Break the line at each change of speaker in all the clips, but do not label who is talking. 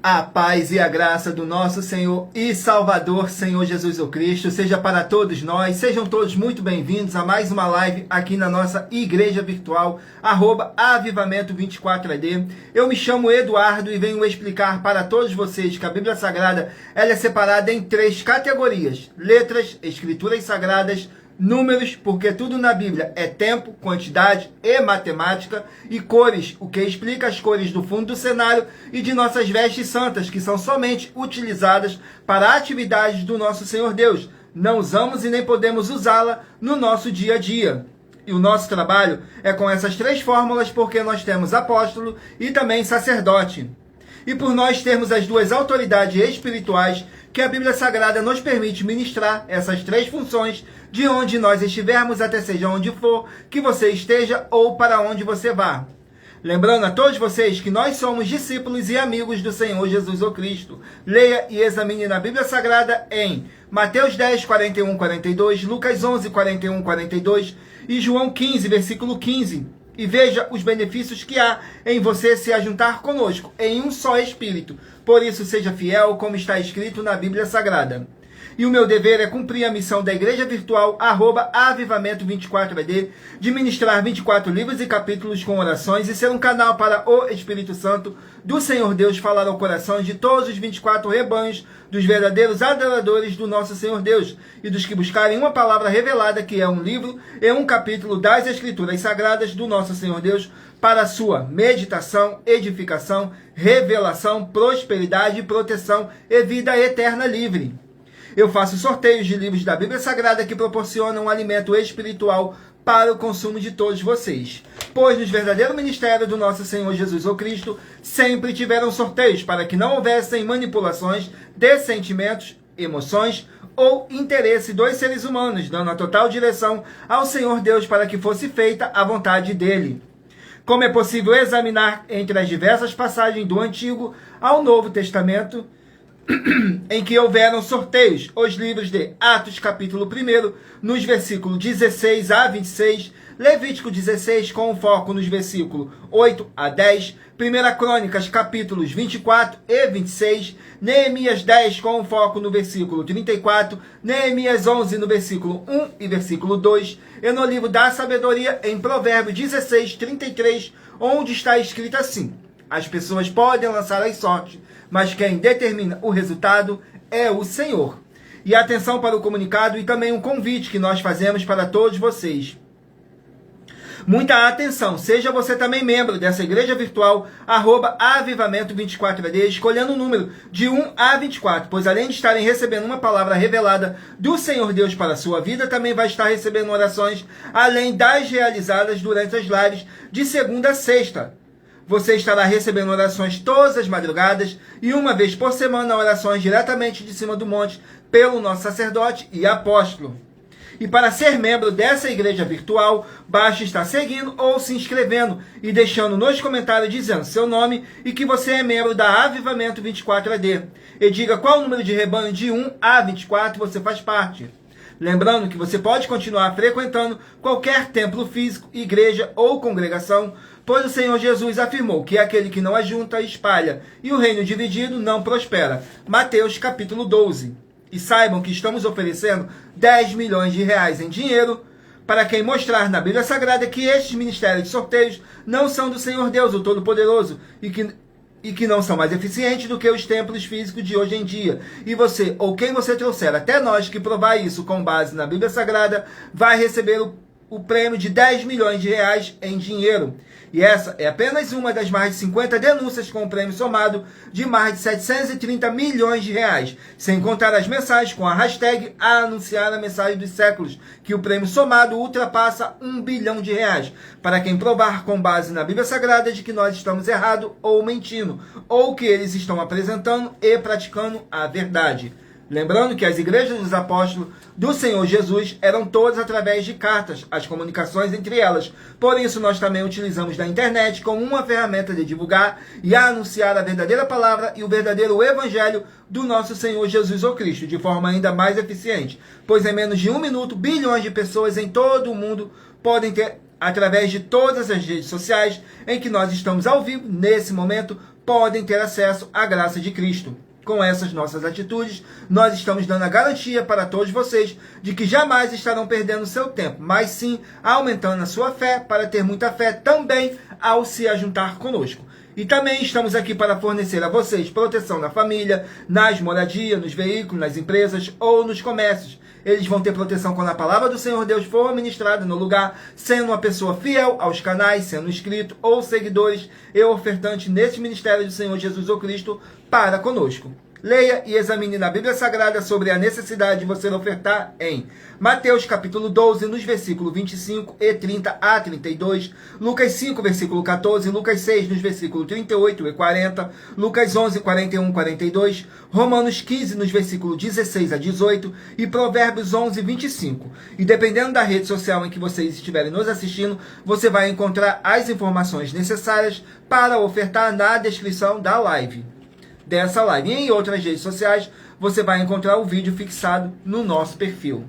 A paz e a graça do nosso Senhor e Salvador, Senhor Jesus o Cristo, seja para todos nós. Sejam todos muito bem-vindos a mais uma live aqui na nossa igreja virtual, @avivamento24AD. Eu me chamo Eduardo e venho explicar para todos vocês que a Bíblia Sagrada ela é separada em 3 categorias: letras, escrituras sagradas, números, porque tudo na Bíblia é tempo, quantidade e matemática, e cores, o que explica as cores do fundo do cenário e de nossas vestes santas, que são somente utilizadas para atividades do nosso Senhor Deus. Não usamos e nem podemos usá-la no nosso dia a dia. E o nosso trabalho é com essas 3 fórmulas, porque nós temos apóstolo e também sacerdote. E por nós termos as 2 autoridades espirituais, que a Bíblia Sagrada nos permite ministrar essas 3 funções de onde nós estivermos, até seja onde for que você esteja ou para onde você vá. Lembrando a todos vocês que nós somos discípulos e amigos do Senhor Jesus o Cristo. Leia e examine na Bíblia Sagrada em Mateus 10, 41, 42, Lucas 11, 41, 42 e João 15, versículo 15. E veja os benefícios que há em você se ajuntar conosco em um só Espírito. Por isso, seja fiel, como está escrito na Bíblia Sagrada. E o meu dever é cumprir a missão da igreja virtual, @avivamento24AD, de ministrar 24 livros e capítulos com orações e ser um canal para o Espírito Santo do Senhor Deus falar ao coração de todos os 24 rebanhos dos verdadeiros adoradores do nosso Senhor Deus e dos que buscarem uma palavra revelada, que é um livro e um capítulo das Escrituras Sagradas do nosso Senhor Deus, para a sua meditação, edificação, revelação, prosperidade, proteção e vida eterna livre. Eu faço sorteios de livros da Bíblia Sagrada que proporcionam um alimento espiritual para o consumo de todos vocês. Pois nos verdadeiros ministérios do nosso Senhor Jesus o Cristo, sempre tiveram sorteios para que não houvessem manipulações de sentimentos, emoções ou interesse dos seres humanos, dando a total direção ao Senhor Deus para que fosse feita a vontade dele. Como é possível examinar entre as diversas passagens do Antigo ao Novo Testamento, em que houveram sorteios, os livros de Atos capítulo 1, nos versículos 16 a 26, Levítico 16 com foco nos versículos 8 a 10, 1 Crônicas capítulos 24 e 26, Neemias 10 com foco no versículo 34, Neemias 11 no versículo 1 e versículo 2, e no livro da sabedoria em Provérbios 16, 33, onde está escrito assim: as pessoas podem lançar as sortes, mas quem determina o resultado é o Senhor. E atenção para o comunicado e também um convite que nós fazemos para todos vocês. Muita atenção, seja você também membro dessa igreja virtual, @avivamento24AD, escolhendo o número de 1 a 24, pois além de estarem recebendo uma palavra revelada do Senhor Deus para a sua vida, também vai estar recebendo orações, além das realizadas durante as lives de segunda a sexta. Você estará recebendo orações todas as madrugadas e uma vez por semana orações diretamente de cima do monte pelo nosso sacerdote e apóstolo. E para ser membro dessa igreja virtual, basta estar seguindo ou se inscrevendo e deixando nos comentários dizendo seu nome e que você é membro da Avivamento 24AD. E diga qual o número de rebanho de 1 a 24 você faz parte. Lembrando que você pode continuar frequentando qualquer templo físico, igreja ou congregação, pois o Senhor Jesus afirmou que aquele que não ajunta, espalha, e o reino dividido não prospera. Mateus capítulo 12. E saibam que estamos oferecendo 10 milhões de reais em dinheiro para quem mostrar na Bíblia Sagrada que estes ministérios de sorteios não são do Senhor Deus, o Todo-Poderoso, e que não são mais eficientes do que os templos físicos de hoje em dia. E você, ou quem você trouxer até nós que provar isso com base na Bíblia Sagrada, vai receber o prêmio de 10 milhões de reais em dinheiro. E essa é apenas uma das mais de 50 denúncias com o prêmio somado de mais de 730 milhões de reais, sem contar as mensagens com a hashtag a anunciar a mensagem dos séculos, que o prêmio somado ultrapassa 1 bilhão de reais, para quem provar com base na Bíblia Sagrada de que nós estamos errado ou mentindo, ou que eles estão apresentando e praticando a verdade. Lembrando que as igrejas dos apóstolos do Senhor Jesus eram todas através de cartas, as comunicações entre elas. Por isso, nós também utilizamos da internet como uma ferramenta de divulgar e anunciar a verdadeira palavra e o verdadeiro evangelho do nosso Senhor Jesus o Cristo, de forma ainda mais eficiente. Pois em menos de 1 minuto, bilhões de pessoas em todo o mundo podem ter, através de todas as redes sociais em que nós estamos ao vivo, nesse momento, podem ter acesso à graça de Cristo. Com essas nossas atitudes, nós estamos dando a garantia para todos vocês de que jamais estarão perdendo seu tempo, mas sim aumentando a sua fé para ter muita fé também ao se ajuntar conosco. E também estamos aqui para fornecer a vocês proteção na família, nas moradias, nos veículos, nas empresas ou nos comércios. Eles vão ter proteção quando a palavra do Senhor Deus for ministrada no lugar, sendo uma pessoa fiel aos canais, sendo inscrito ou seguidores e ofertante neste ministério do Senhor Jesus ou Cristo para conosco. Leia e examine na Bíblia Sagrada sobre a necessidade de você ofertar em Mateus capítulo 12, nos versículos 25 e 30 a 32, Lucas 5, versículo 14, Lucas 6, nos versículos 38 e 40, Lucas 11, 41 e 42, Romanos 15, nos versículos 16 a 18 e Provérbios 11, 25. E dependendo da rede social em que vocês estiverem nos assistindo, você vai encontrar as informações necessárias para ofertar na descrição da live. Dessa live. E em outras redes sociais, você vai encontrar o vídeo fixado no nosso perfil.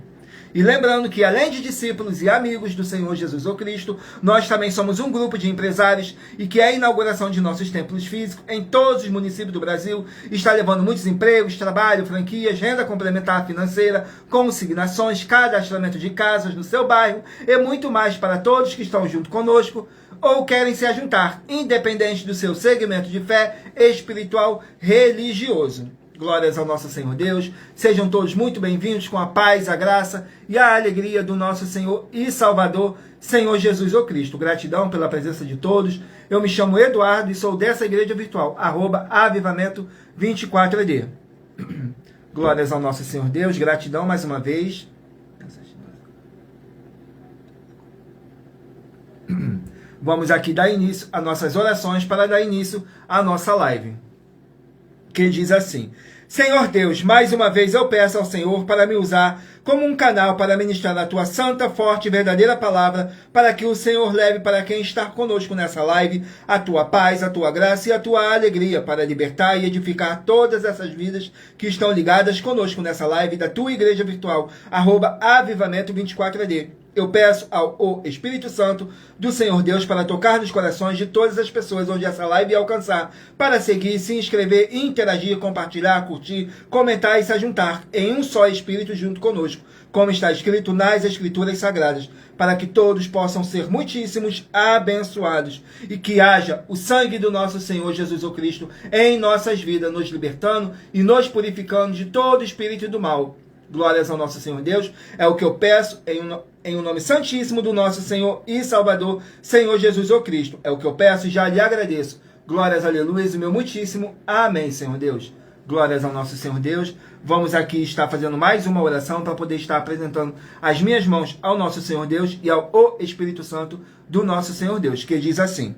E lembrando que, além de discípulos e amigos do Senhor Jesus ou Cristo, nós também somos um grupo de empresários e que a inauguração de nossos templos físicos em todos os municípios do Brasil está levando muitos empregos, trabalho, franquias, renda complementar financeira, consignações, cadastramento de casas no seu bairro e muito mais para todos que estão junto conosco ou querem se ajuntar, independente do seu segmento de fé espiritual religioso. Glórias ao nosso Senhor Deus. Sejam todos muito bem-vindos com a paz, a graça e a alegria do nosso Senhor e Salvador, Senhor Jesus ou Cristo. Gratidão pela presença de todos. Eu me chamo Eduardo e sou dessa igreja virtual, @avivamento24ed. Glórias ao nosso Senhor Deus. Gratidão mais uma vez. Vamos aqui dar início às nossas orações para dar início à nossa live. Que diz assim: Senhor Deus, mais uma vez eu peço ao Senhor para me usar como um canal para ministrar a tua santa, forte e verdadeira palavra, para que o Senhor leve para quem está conosco nessa live a tua paz, a tua graça e a tua alegria, para libertar e edificar todas essas vidas que estão ligadas conosco nessa live da tua igreja virtual, @avivamento24ed. Eu peço ao Espírito Santo do Senhor Deus para tocar nos corações de todas as pessoas onde essa live alcançar, para seguir, se inscrever, interagir, compartilhar, curtir, comentar e se ajuntar em um só Espírito junto conosco, como está escrito nas Escrituras Sagradas, para que todos possam ser muitíssimos abençoados e que haja o sangue do nosso Senhor Jesus o Cristo em nossas vidas, nos libertando e nos purificando de todo espírito do mal. Glórias ao nosso Senhor Deus. É o que eu peço em o nome santíssimo do nosso Senhor e Salvador, Senhor Jesus o Cristo. É o que eu peço e já lhe agradeço. Glórias, aleluia, e meu muitíssimo amém, Senhor Deus. Glórias ao nosso Senhor Deus. Vamos aqui estar fazendo mais uma oração para poder estar apresentando as minhas mãos ao nosso Senhor Deus e ao Espírito Santo do nosso Senhor Deus, que diz assim: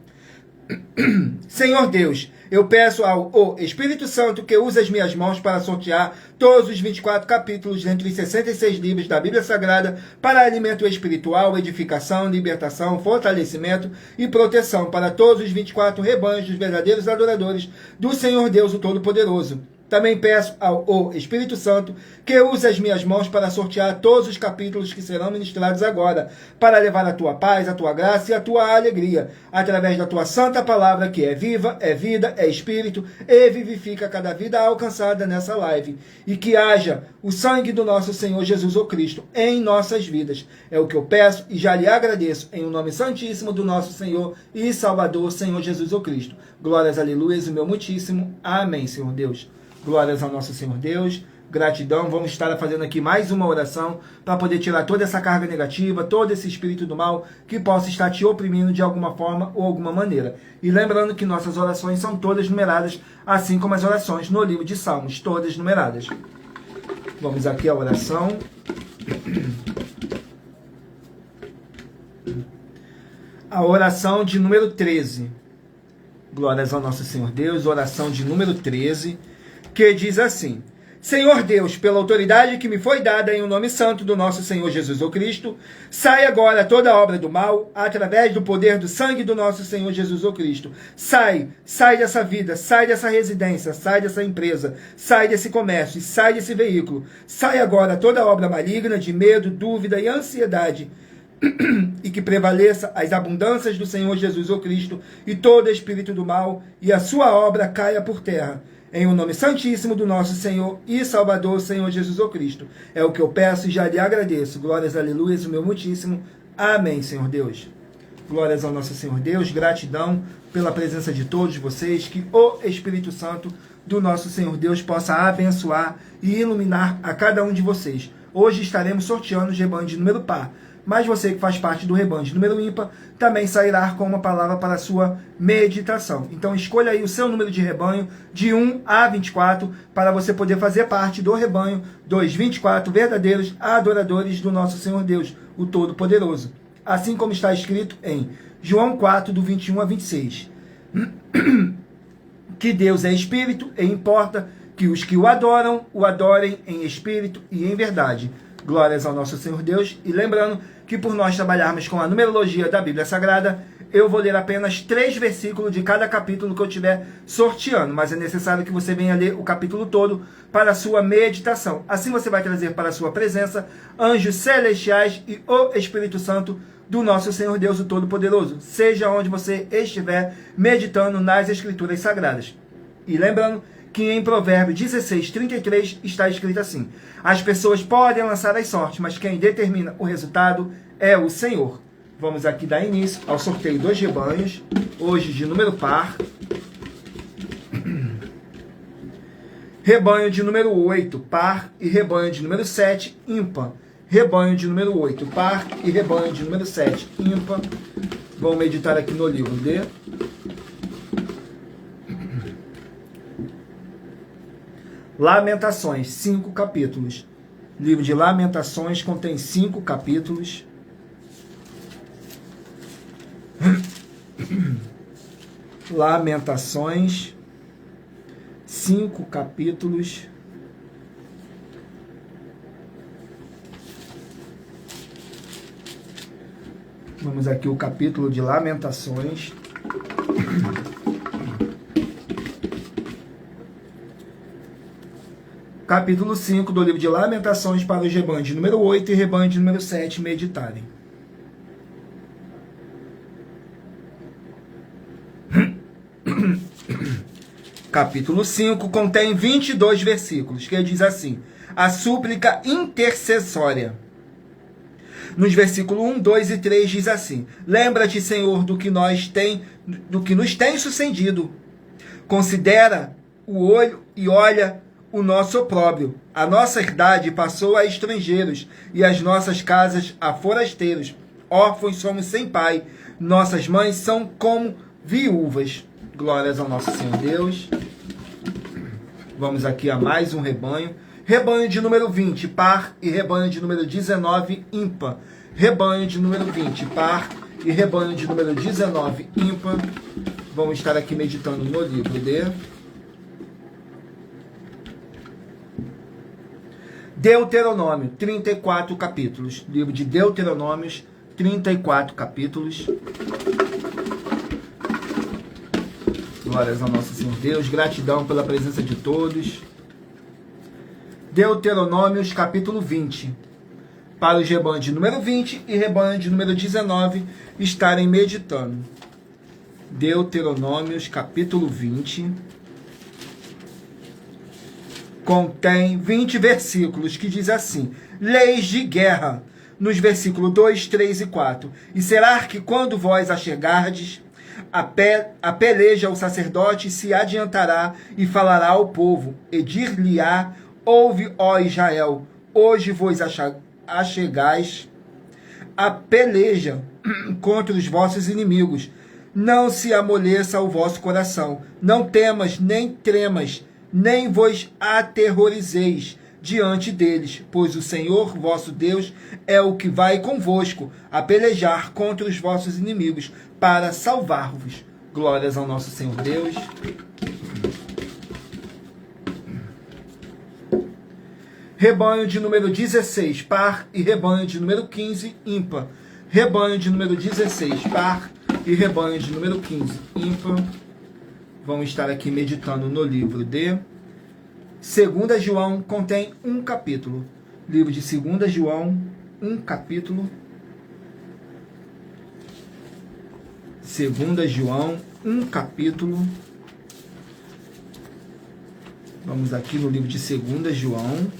Senhor Deus, eu peço ao Espírito Santo que use as minhas mãos para sortear todos os 24 capítulos dentre os 66 livros da Bíblia Sagrada para alimento espiritual, edificação, libertação, fortalecimento e proteção para todos os 24 rebanhos dos verdadeiros adoradores do Senhor Deus, o Todo-Poderoso. Também peço ao Espírito Santo que use as minhas mãos para sortear todos os capítulos que serão ministrados agora, para levar a tua paz, a tua graça e a tua alegria, através da tua santa palavra, que é viva, é vida, é espírito e vivifica cada vida alcançada nessa live. E que haja o sangue do nosso Senhor Jesus o Cristo em nossas vidas. É o que eu peço e já lhe agradeço, em o nome santíssimo do nosso Senhor e Salvador, Senhor Jesus o Cristo. Glórias, aleluia, e meu muitíssimo amém, Senhor Deus. Glórias ao nosso Senhor Deus, gratidão. Vamos estar fazendo aqui mais uma oração para poder tirar toda essa carga negativa, todo esse espírito do mal que possa estar te oprimindo de alguma forma ou alguma maneira. E lembrando que nossas orações são todas numeradas, assim como as orações no livro de Salmos, todas numeradas. Vamos aqui à oração. A oração de número 13. Glórias ao nosso Senhor Deus, oração de número 13. Que diz assim: Senhor Deus, pela autoridade que me foi dada em o nome santo do nosso Senhor Jesus o Cristo, sai agora toda obra do mal, através do poder do sangue do nosso Senhor Jesus o Cristo. Sai dessa vida, sai dessa residência, sai dessa empresa, sai desse comércio, sai desse veículo. Sai agora toda obra maligna de medo, dúvida e ansiedade e que prevaleça as abundâncias do Senhor Jesus o Cristo e todo espírito do mal e a sua obra caia por terra. Em o nome santíssimo do nosso Senhor e Salvador, Senhor Jesus o Cristo. É o que eu peço e já lhe agradeço. Glórias, aleluias, o meu muitíssimo. Amém, Senhor Deus. Glórias ao nosso Senhor Deus. Gratidão pela presença de todos vocês. Que o Espírito Santo do nosso Senhor Deus possa abençoar e iluminar a cada um de vocês. Hoje estaremos sorteando o rebanho de número par. Mas você que faz parte do rebanho de número ímpar, também sairá com uma palavra para a sua meditação. Então escolha aí o seu número de rebanho, de 1 a 24, para você poder fazer parte do rebanho dos 24 verdadeiros adoradores do nosso Senhor Deus, o Todo-Poderoso. Assim como está escrito em João 4, do 21 a 26. Que Deus é Espírito e importa que os que o adoram, o adorem em Espírito e em verdade. Glórias ao nosso Senhor Deus. E lembrando que por nós trabalharmos com a numerologia da Bíblia Sagrada, eu vou ler apenas 3 versículos de cada capítulo que eu estiver sorteando, mas é necessário que você venha ler o capítulo todo para a sua meditação. Assim você vai trazer para a sua presença anjos celestiais e o Espírito Santo do nosso Senhor Deus, o Todo-Poderoso, seja onde você estiver meditando nas Escrituras Sagradas. E lembrando que em Provérbios 16, 33 está escrito assim: as pessoas podem lançar as sortes, mas quem determina o resultado é o Senhor. Vamos aqui dar início ao sorteio dos rebanhos, hoje de número par. Rebanho de número 8, par, e rebanho de número 7, ímpar. Rebanho de número 8, par, e rebanho de número 7, ímpar. Vamos meditar aqui no livro de Lamentações, 5 capítulos. O livro de Lamentações contém 5 capítulos. Lamentações, 5 capítulos. Vamos aqui o capítulo de Lamentações. Capítulo 5 do livro de Lamentações para os rebanhos de número 8 e rebanho de número 7 meditarem. Capítulo 5 contém 22 versículos, que diz assim: a súplica intercessória. Nos versículos 1, 2 e 3 diz assim: lembra-te, Senhor, do que nos tem sucedido. Considera o olho e olha o nosso opróbrio. A nossa herdade passou a estrangeiros e as nossas casas a forasteiros. Órfãos somos sem pai. Nossas mães são como viúvas. Glórias ao nosso Senhor Deus. Vamos aqui a mais um rebanho. Rebanho de número 20, par, e rebanho de número 19, ímpar. Rebanho de número 20, par, e rebanho de número 19, ímpar. Vamos estar aqui meditando no livro de Deuteronômio, 34 capítulos. Livro de Deuteronômios, 34 capítulos. Glórias ao nosso Senhor Deus. Gratidão pela presença de todos. Deuteronômios, capítulo 20. Para os rebanhos de número 20 e rebanho de número 19 estarem meditando. Deuteronômios, capítulo 20. Contém 20 versículos que diz assim: leis de guerra, nos versículos 2, 3 e 4. E será que quando vós a chegardes, a peleja o sacerdote se adiantará e falará ao povo, e dir-lhe-á: ouve, ó Israel, hoje vos achegais a peleja contra os vossos inimigos. Não se amoleça o vosso coração, não temas, nem tremas, nem vos aterrorizeis diante deles, pois o Senhor vosso Deus é o que vai convosco a pelejar contra os vossos inimigos, para salvar-vos. Glórias ao nosso Senhor Deus. Rebanho de número 16, par, e rebanho de número 15, ímpar. Rebanho de número 16, par, e rebanho de número 15, ímpar. Vamos estar aqui meditando no livro de 2 João, contém um capítulo. Livro de 2 João, um capítulo. 2 João, um capítulo. Vamos aqui no livro de 2 João.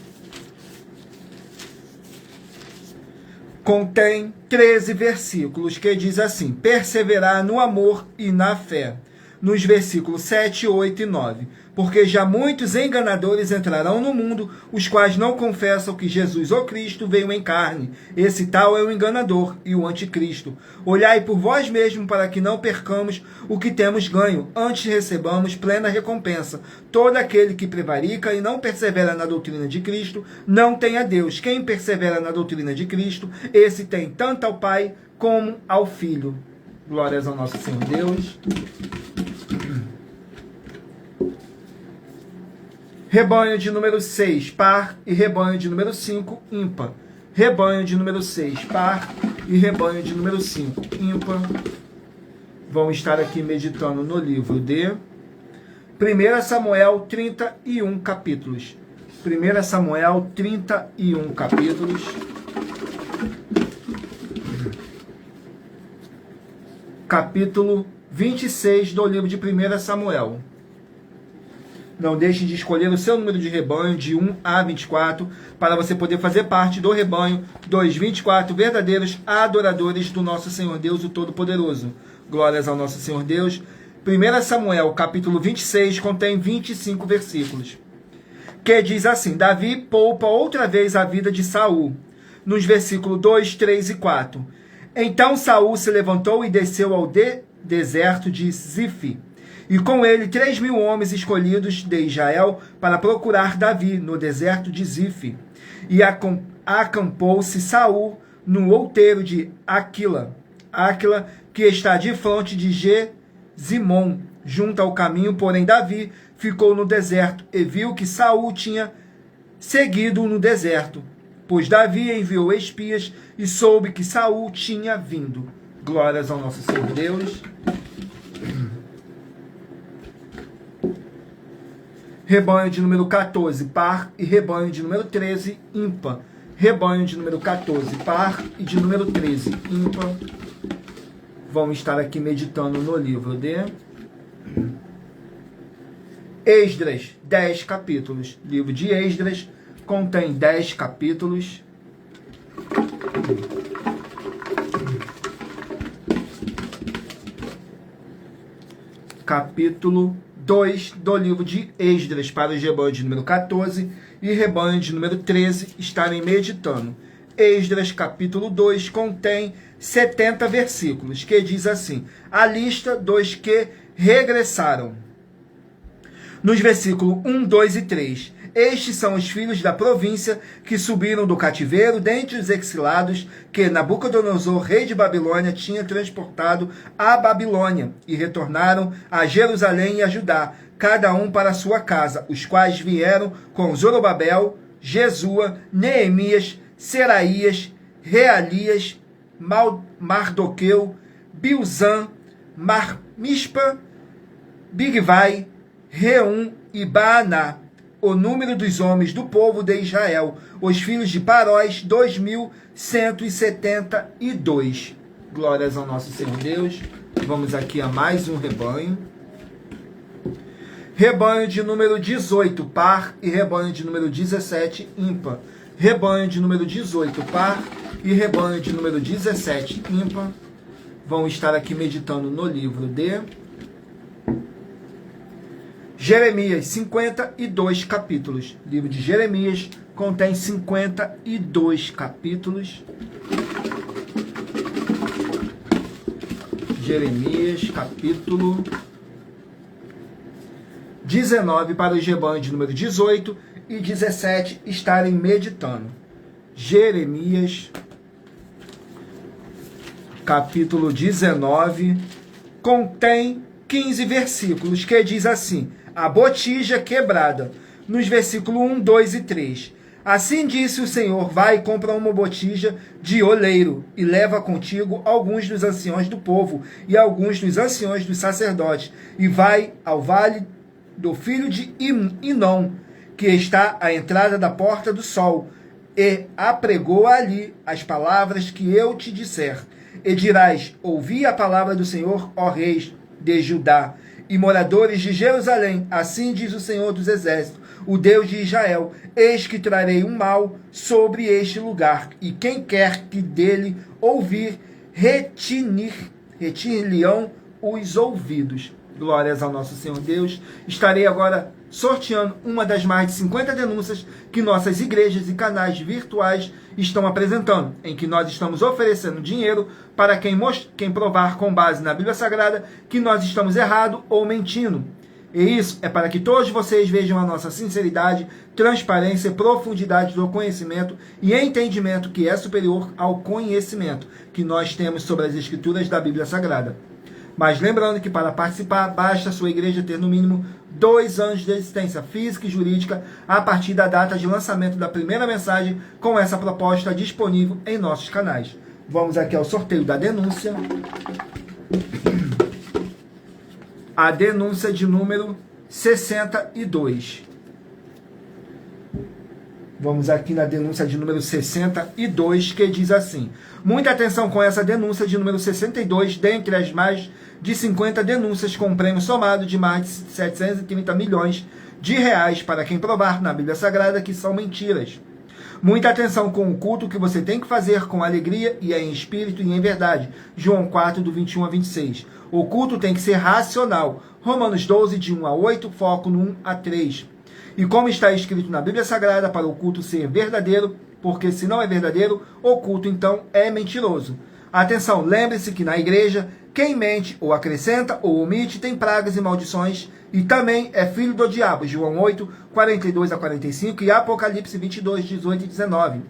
Contém 13 versículos que diz assim: perseverar no amor e na fé. Nos versículos 7, 8 e 9. Porque já muitos enganadores entrarão no mundo, os quais não confessam que Jesus, o Cristo, veio em carne. Esse tal é o enganador e o anticristo. Olhai por vós mesmos para que não percamos o que temos ganho, antes recebamos plena recompensa. Todo aquele que prevarica e não persevera na doutrina de Cristo, não tem a Deus. Quem persevera na doutrina de Cristo, esse tem tanto ao Pai como ao Filho. Glórias ao nosso Senhor Deus. Rebanho de número 6, par, e rebanho de número 5, ímpar. Rebanho de número 6, par, e rebanho de número 5, ímpar. Vão estar aqui meditando no livro de 1 Samuel, 31 capítulos. 1 Samuel, 31 capítulos. Capítulo 26 do livro de 1 Samuel. Não deixe de escolher o seu número de rebanho de 1 a 24 para você poder fazer parte do rebanho dos 24 verdadeiros adoradores do nosso Senhor Deus, o Todo-Poderoso. Glórias ao nosso Senhor Deus. 1 Samuel, capítulo 26, contém 25 versículos. Que diz assim: Davi poupa outra vez a vida de Saul. Nos versículos 2, 3 e 4. Então Saul se levantou e desceu ao deserto de Zif. E com ele 3.000 homens escolhidos de Israel para procurar Davi no deserto de Zif. E acampou-se Saul no outeiro de Aquila, que está de fronte de Gezimon, junto ao caminho. Porém Davi ficou no deserto e viu que Saul tinha seguido no deserto, pois Davi enviou espias e soube que Saul tinha vindo. Glórias ao nosso Senhor Deus. Rebanho de número 14, par, e rebanho de número 13, ímpar. Rebanho de número 14, par, e de número 13, ímpar. Vamos estar aqui meditando no livro de Esdras, 10 capítulos. Livro de Esdras contém 10 capítulos. Capítulo 2 do livro de Esdras, para os rebanhos de número 14 e rebanho de número 13 estarem meditando. Esdras, capítulo 2, contém 70 versículos, que diz assim: a lista dos que regressaram. Nos versículos 1, 2 e 3. Estes são os filhos da província que subiram do cativeiro dentre os exilados que Nabucodonosor, rei de Babilônia, tinha transportado à Babilônia, e retornaram a Jerusalém e a Judá, cada um para a sua casa, os quais vieram com Zorobabel, Jesua, Neemias, Seraías, Realias, Mardoqueu, Bilzã, Mispa, Bigvai, Reum e Baaná. O número dos homens do povo de Israel, os filhos de Parós, 2.172. Glórias ao nosso Senhor Deus. Vamos aqui a mais um rebanho. Rebanho de número 18, par, e rebanho de número 17, ímpar. Rebanho de número 18, par, e rebanho de número 17, ímpar. Vão estar aqui meditando no livro de Jeremias, 52 capítulos. O livro de Jeremias contém 52 capítulos. Jeremias, capítulo 19, para os rebanhos de número 18 e 17 estarem meditando. Jeremias, capítulo 19, contém 15 versículos, que diz assim: a botija quebrada. Nos versículos 1, 2 e 3. Assim disse o Senhor: vai e compra uma botija de oleiro, e leva contigo alguns dos anciões do povo, e alguns dos anciões dos sacerdotes, e vai ao vale do filho de Inom, que está à entrada da porta do sol, e apregou ali as palavras que eu te disser. e dirás: ouvi a palavra do Senhor, ó reis de Judá e moradores de Jerusalém, assim diz o Senhor dos Exércitos, o Deus de Israel: eis que trarei um mal sobre este lugar, e quem quer que dele ouvir, retir-lhe-ão os ouvidos. Glórias ao nosso Senhor Deus. Estarei agora sorteando uma das mais de 50 denúncias que nossas igrejas e canais virtuais estão apresentando, em que nós estamos oferecendo dinheiro para quem provar com base na Bíblia Sagrada que nós estamos errado ou mentindo. E isso é para que todos vocês vejam a nossa sinceridade, transparência, profundidade do conhecimento e entendimento que é superior ao conhecimento que nós temos sobre as Escrituras da Bíblia Sagrada. Mas lembrando que para participar, basta a sua igreja ter no mínimo 2 anos de existência física e jurídica a partir da data de lançamento da primeira mensagem com essa proposta disponível em nossos canais. Vamos aqui ao sorteio da denúncia. A denúncia de número 62. Vamos aqui na denúncia de número 62, que diz assim: muita atenção com essa denúncia de número 62, dentre as mais de 50 denúncias com um prêmio somado de mais de 730 milhões de reais para quem provar na Bíblia Sagrada que são mentiras. Muita atenção com o culto que você tem que fazer com alegria e em espírito e em verdade. João 4, do 21 a 26. O culto tem que ser racional. Romanos 12, de 1 a 8, foco no 1 a 3. E como está escrito na Bíblia Sagrada, para o culto ser verdadeiro, porque se não é verdadeiro, o culto então é mentiroso. Atenção, lembre-se que na igreja, quem mente ou acrescenta ou omite tem pragas e maldições e também é filho do diabo. João 8, 42 a 45 e Apocalipse 22, 18 e 19.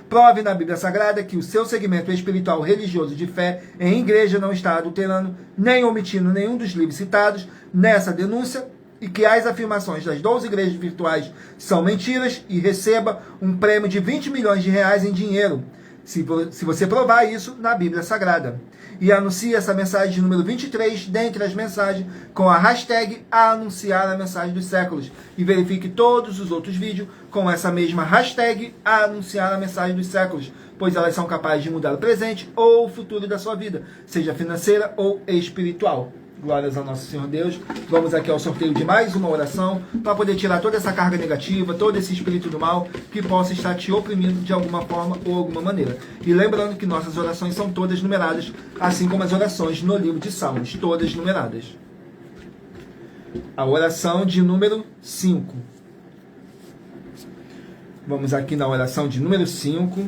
Prove na Bíblia Sagrada que o seu segmento espiritual religioso de fé em igreja não está adulterando nem omitindo nenhum dos livros citados nessa denúncia e que as afirmações das 12 igrejas virtuais são mentiras e receba um prêmio de 20 milhões de reais em dinheiro, se você provar isso na Bíblia Sagrada. E anuncie essa mensagem de número 23 dentre as mensagens com a hashtag anunciar a mensagem dos séculos. E verifique todos os outros vídeos com essa mesma hashtag anunciar a mensagem dos séculos, pois elas são capazes de mudar o presente ou o futuro da sua vida, seja financeira ou espiritual. Glórias ao nosso Senhor Deus. Vamos aqui ao sorteio de mais uma oração para poder tirar toda essa carga negativa, todo esse espírito do mal que possa estar te oprimindo de alguma forma ou alguma maneira. E lembrando que nossas orações são todas numeradas, assim como as orações no livro de Salmos, todas numeradas. A oração de número 5. Vamos aqui na oração de número 5,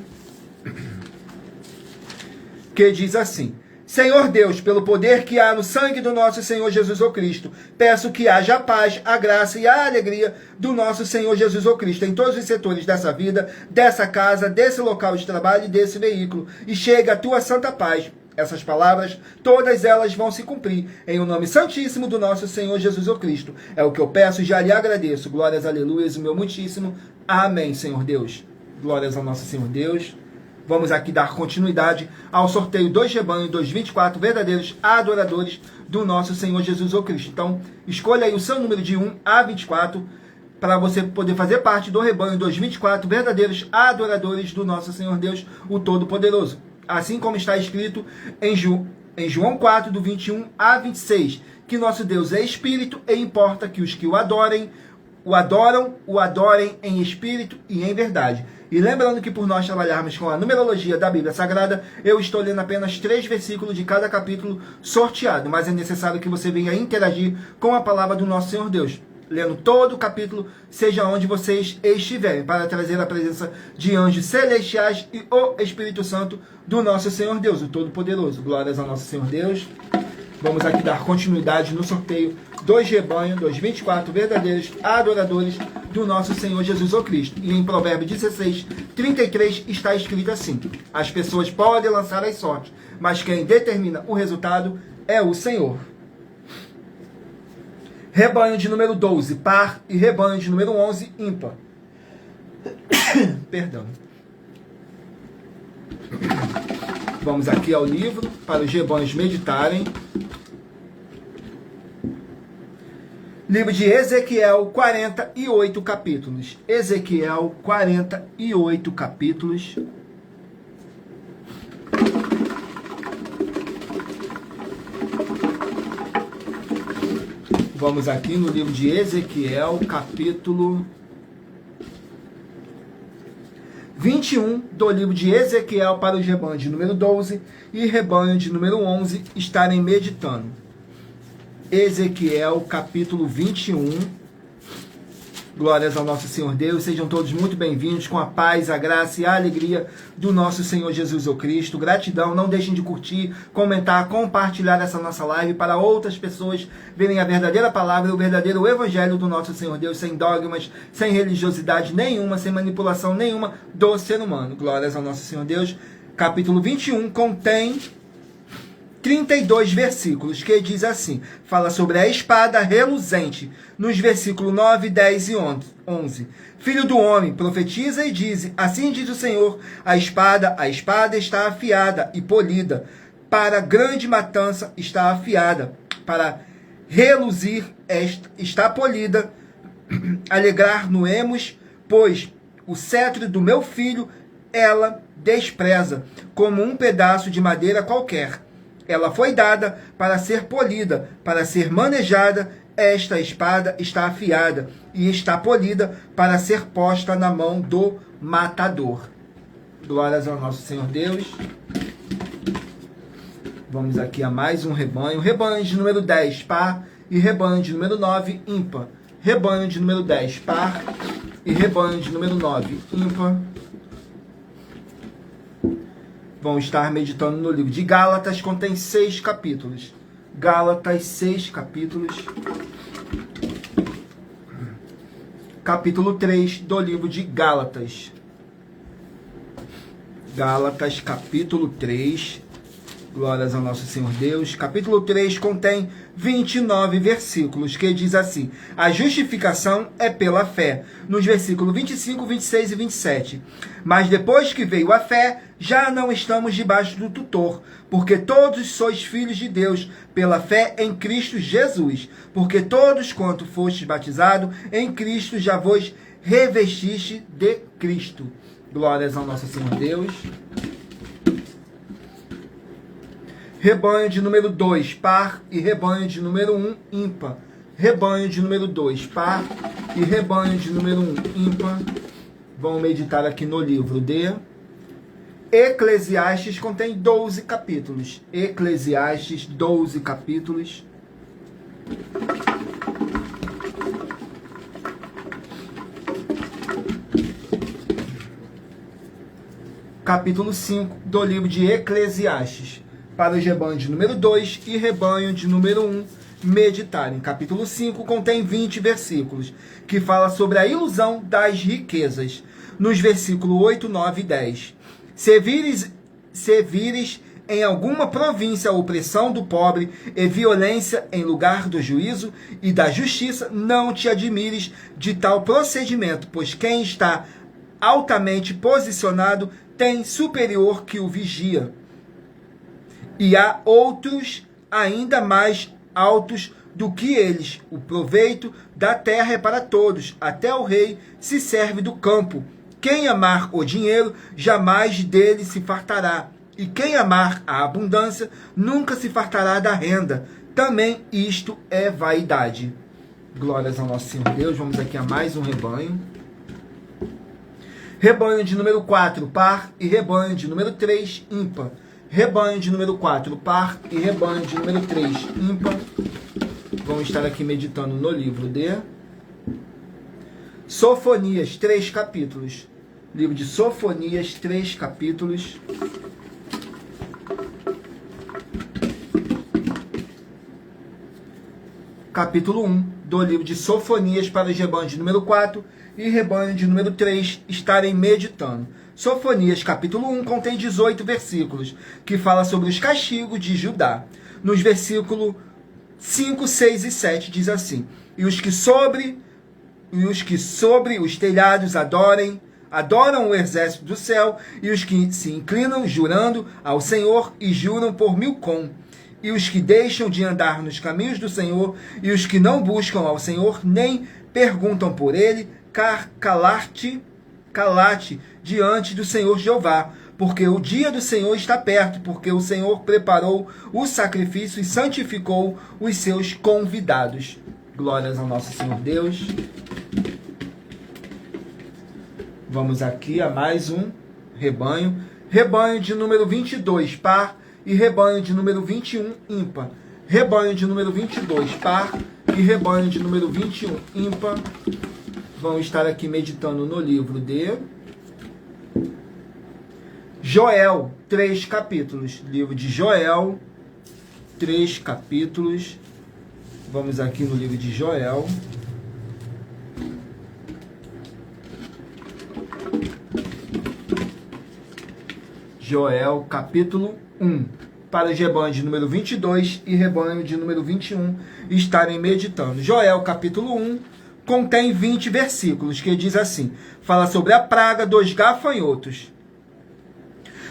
que diz assim: Senhor Deus, pelo poder que há no sangue do nosso Senhor Jesus o Cristo, peço que haja a paz, a graça e a alegria do nosso Senhor Jesus o Cristo em todos os setores dessa vida, dessa casa, desse local de trabalho e desse veículo, e chegue a tua santa paz. Essas palavras, todas elas vão se cumprir em o nome santíssimo do nosso Senhor Jesus o Cristo. É o que eu peço e já lhe agradeço. Glórias, aleluias, o meu muitíssimo. Amém, Senhor Deus. Glórias ao nosso Senhor Deus. Vamos aqui dar continuidade ao sorteio dos rebanhos dos 24 verdadeiros adoradores do nosso Senhor Jesus o Cristo. Então, escolha aí o seu número de 1 a 24 para você poder fazer parte do rebanho dos 24 verdadeiros adoradores do nosso Senhor Deus, o Todo-Poderoso. Assim como está escrito em João 4, do 21 a 26, que nosso Deus é Espírito e importa que os que o adorem em espírito e em verdade. E lembrando que por nós trabalharmos com a numerologia da Bíblia Sagrada, eu estou lendo apenas 3 versículos de cada capítulo sorteado, mas é necessário que você venha interagir com a palavra do nosso Senhor Deus, lendo todo o capítulo, seja onde vocês estiverem, para trazer a presença de anjos celestiais e o Espírito Santo do nosso Senhor Deus, o Todo-Poderoso. Glórias ao nosso Senhor Deus. Vamos aqui dar continuidade no sorteio dos rebanhos, dos 24 verdadeiros adoradores do nosso Senhor Jesus o Cristo. E em Provérbios 16, 33 está escrito assim: as pessoas podem lançar as sortes, mas quem determina o resultado é o Senhor. Rebanho de número 12, par, e rebanho de número 11, ímpar. Perdão. Vamos aqui ao livro para os rebanhos meditarem. Livro de Ezequiel, 48 capítulos. Ezequiel, 48 capítulos. Vamos aqui no livro de Ezequiel, capítulo 21 do livro de Ezequiel, para os rebanhos de número 12 e rebanho de número 11 estarem meditando. Ezequiel, capítulo 21. Glórias ao nosso Senhor Deus. Sejam todos muito bem-vindos, com a paz, a graça e a alegria do nosso Senhor Jesus o Cristo. Gratidão. Não deixem de curtir, comentar, compartilhar essa nossa live para outras pessoas verem a verdadeira palavra e o verdadeiro evangelho do nosso Senhor Deus, sem dogmas, sem religiosidade nenhuma, sem manipulação nenhuma do ser humano. Glórias ao nosso Senhor Deus. Capítulo 21 contém 32 versículos, que diz assim, fala sobre a espada reluzente, nos versículos 9, 10 e 11. Filho do homem, profetiza e diz, assim diz o Senhor, a espada está afiada e polida, para grande matança está afiada, para reluzir está polida, alegrar-nos-emos, pois o cetro do meu filho ela despreza, como um pedaço de madeira qualquer. Ela foi dada para ser polida, para ser manejada. Esta espada está afiada e está polida para ser posta na mão do matador. Glórias ao nosso Senhor Deus. Vamos aqui a mais um rebanho. Rebanho de número 10, par, e rebanho de número 9, ímpar. Rebanho de número 10, par, e rebanho de número 9, ímpar. Vão estar meditando no livro de Gálatas, contém 6 capítulos. Gálatas, 6 capítulos. Capítulo 3 do livro de Gálatas. Gálatas, capítulo 3. Glórias ao nosso Senhor Deus. Capítulo 3 contém 29 versículos, que diz assim, a justificação é pela fé, nos versículos 25, 26 e 27. Mas depois que veio a fé, já não estamos debaixo do tutor, porque todos sois filhos de Deus, pela fé em Cristo Jesus. Porque todos quanto fostes batizados em Cristo, já vos revestiste de Cristo. Glórias ao nosso Senhor Deus. Rebanho de número 2, par, e rebanho de número 1, ímpar. Rebanho de número 2, par, e rebanho de número 1, ímpar. Vamos meditar aqui no livro de Eclesiastes, contém 12 capítulos. Eclesiastes, 12 capítulos. Capítulo 5 do livro de Eclesiastes. Para os rebanhos de número 2 e rebanho de número 1 meditarem. Capítulo 5 contém 20 versículos, que fala sobre a ilusão das riquezas. Nos versículos 8, 9 e 10. Se vires em alguma província a opressão do pobre e violência em lugar do juízo e da justiça, não te admires de tal procedimento, pois quem está altamente posicionado tem superior que o vigia. E há outros ainda mais altos do que eles. O proveito da terra é para todos. Até o rei se serve do campo. Quem amar o dinheiro, jamais dele se fartará. E quem amar a abundância, nunca se fartará da renda. Também isto é vaidade. Glórias ao nosso Senhor Deus. Vamos aqui a mais um rebanho. Rebanho de número 4, par, e rebanho de número 3, ímpar. Rebanho de número 4, par, e rebanho de número 3, ímpar. Vamos estar aqui meditando no livro de Sofonias, 3 capítulos. Livro de Sofonias, 3 capítulos. Capítulo 1 do livro de Sofonias, para os rebanhos de número 4 e rebanho de número 3 estarem meditando. Sofonias, capítulo 1, contém 18 versículos, que fala sobre os castigos de Judá. Nos versículos 5, 6 e 7 diz assim, e os que sobre os telhados adoram o exército do céu, e os que se inclinam jurando ao Senhor e juram por Milcom, e os que deixam de andar nos caminhos do Senhor, e os que não buscam ao Senhor, nem perguntam por ele, calate diante do Senhor Jeová, porque o dia do Senhor está perto, porque o Senhor preparou o sacrifício e santificou os seus convidados. Glórias ao nosso Senhor Deus. Vamos aqui a mais um rebanho. Rebanho de número 22, par, e rebanho de número 21, ímpar. Rebanho de número 22, par, e rebanho de número 21, ímpar. Vamos estar aqui meditando no livro de Joel, 3 capítulos. Livro de Joel, 3 capítulos. Vamos aqui no livro de Joel. Joel, capítulo 1. Para os rebanhos de número 22 e rebanho de número 21 estarem meditando. Joel, capítulo 1, contém 20 versículos, que diz assim, fala sobre a praga dos gafanhotos.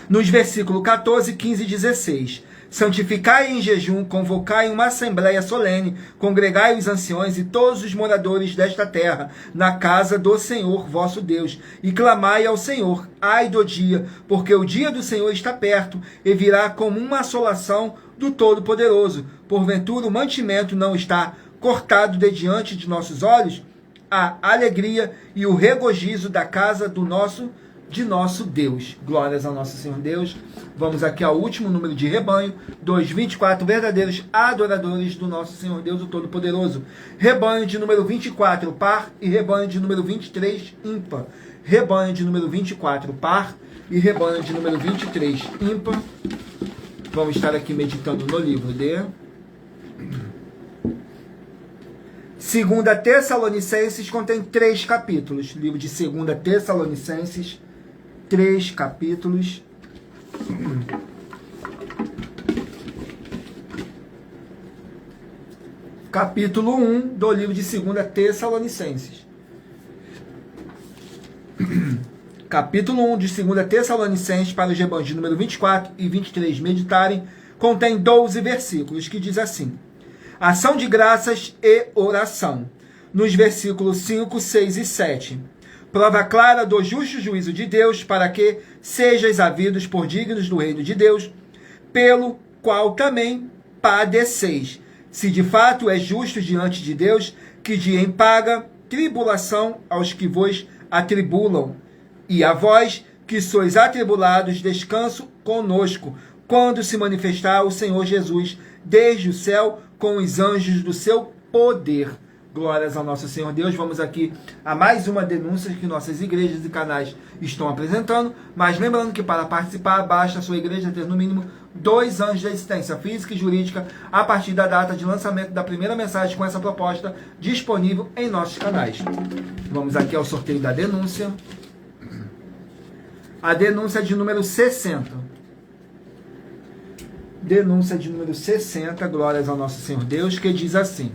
Nos versículos 14, 15 e 16. Santificai em jejum, convocai uma assembleia solene, congregai os anciões e todos os moradores desta terra, na casa do Senhor vosso Deus, e clamai ao Senhor, ai do dia, porque o dia do Senhor está perto, e virá como uma assolação do Todo-Poderoso. Porventura o mantimento não está cortado de diante de nossos olhos? A alegria e o regozijo da casa de nosso Deus. Glórias ao nosso Senhor Deus. Vamos aqui ao último número de rebanho, 24 verdadeiros adoradores do nosso Senhor Deus, o Todo-Poderoso. Rebanho de número 24, par, e rebanho de número 23, ímpar. Rebanho de número 24, par, e rebanho de número 23, ímpar. Vamos estar aqui meditando no livro de 2 Tessalonicenses, contém 3 capítulos. Livro de 2 Tessalonicenses, 3 capítulos. Capítulo 1 do livro de 2 Tessalonicenses. Capítulo 1 de 2 Tessalonicenses, para os rebanhos de número 24 e 23 meditarem, contém 12 versículos, que diz assim: ação de graças e oração. Nos versículos 5, 6 e 7. Prova clara do justo juízo de Deus, para que sejais havidos por dignos do reino de Deus, pelo qual também padeceis. Se de fato é justo diante de Deus, que dia em paga tribulação aos que vos atribulam, e a vós que sois atribulados, descanso conosco, quando se manifestar o Senhor Jesus desde o céu com os anjos do seu poder. Glórias ao nosso Senhor Deus. Vamos aqui a mais uma denúncia que nossas igrejas e canais estão apresentando, mas lembrando que para participar, basta a sua igreja ter no mínimo 2 anos de existência física e jurídica a partir da data de lançamento da primeira mensagem com essa proposta disponível em nossos canais. Vamos aqui ao sorteio da denúncia. A denúncia de número 60. Denúncia de número 60, glórias ao nosso Senhor Deus, que diz assim: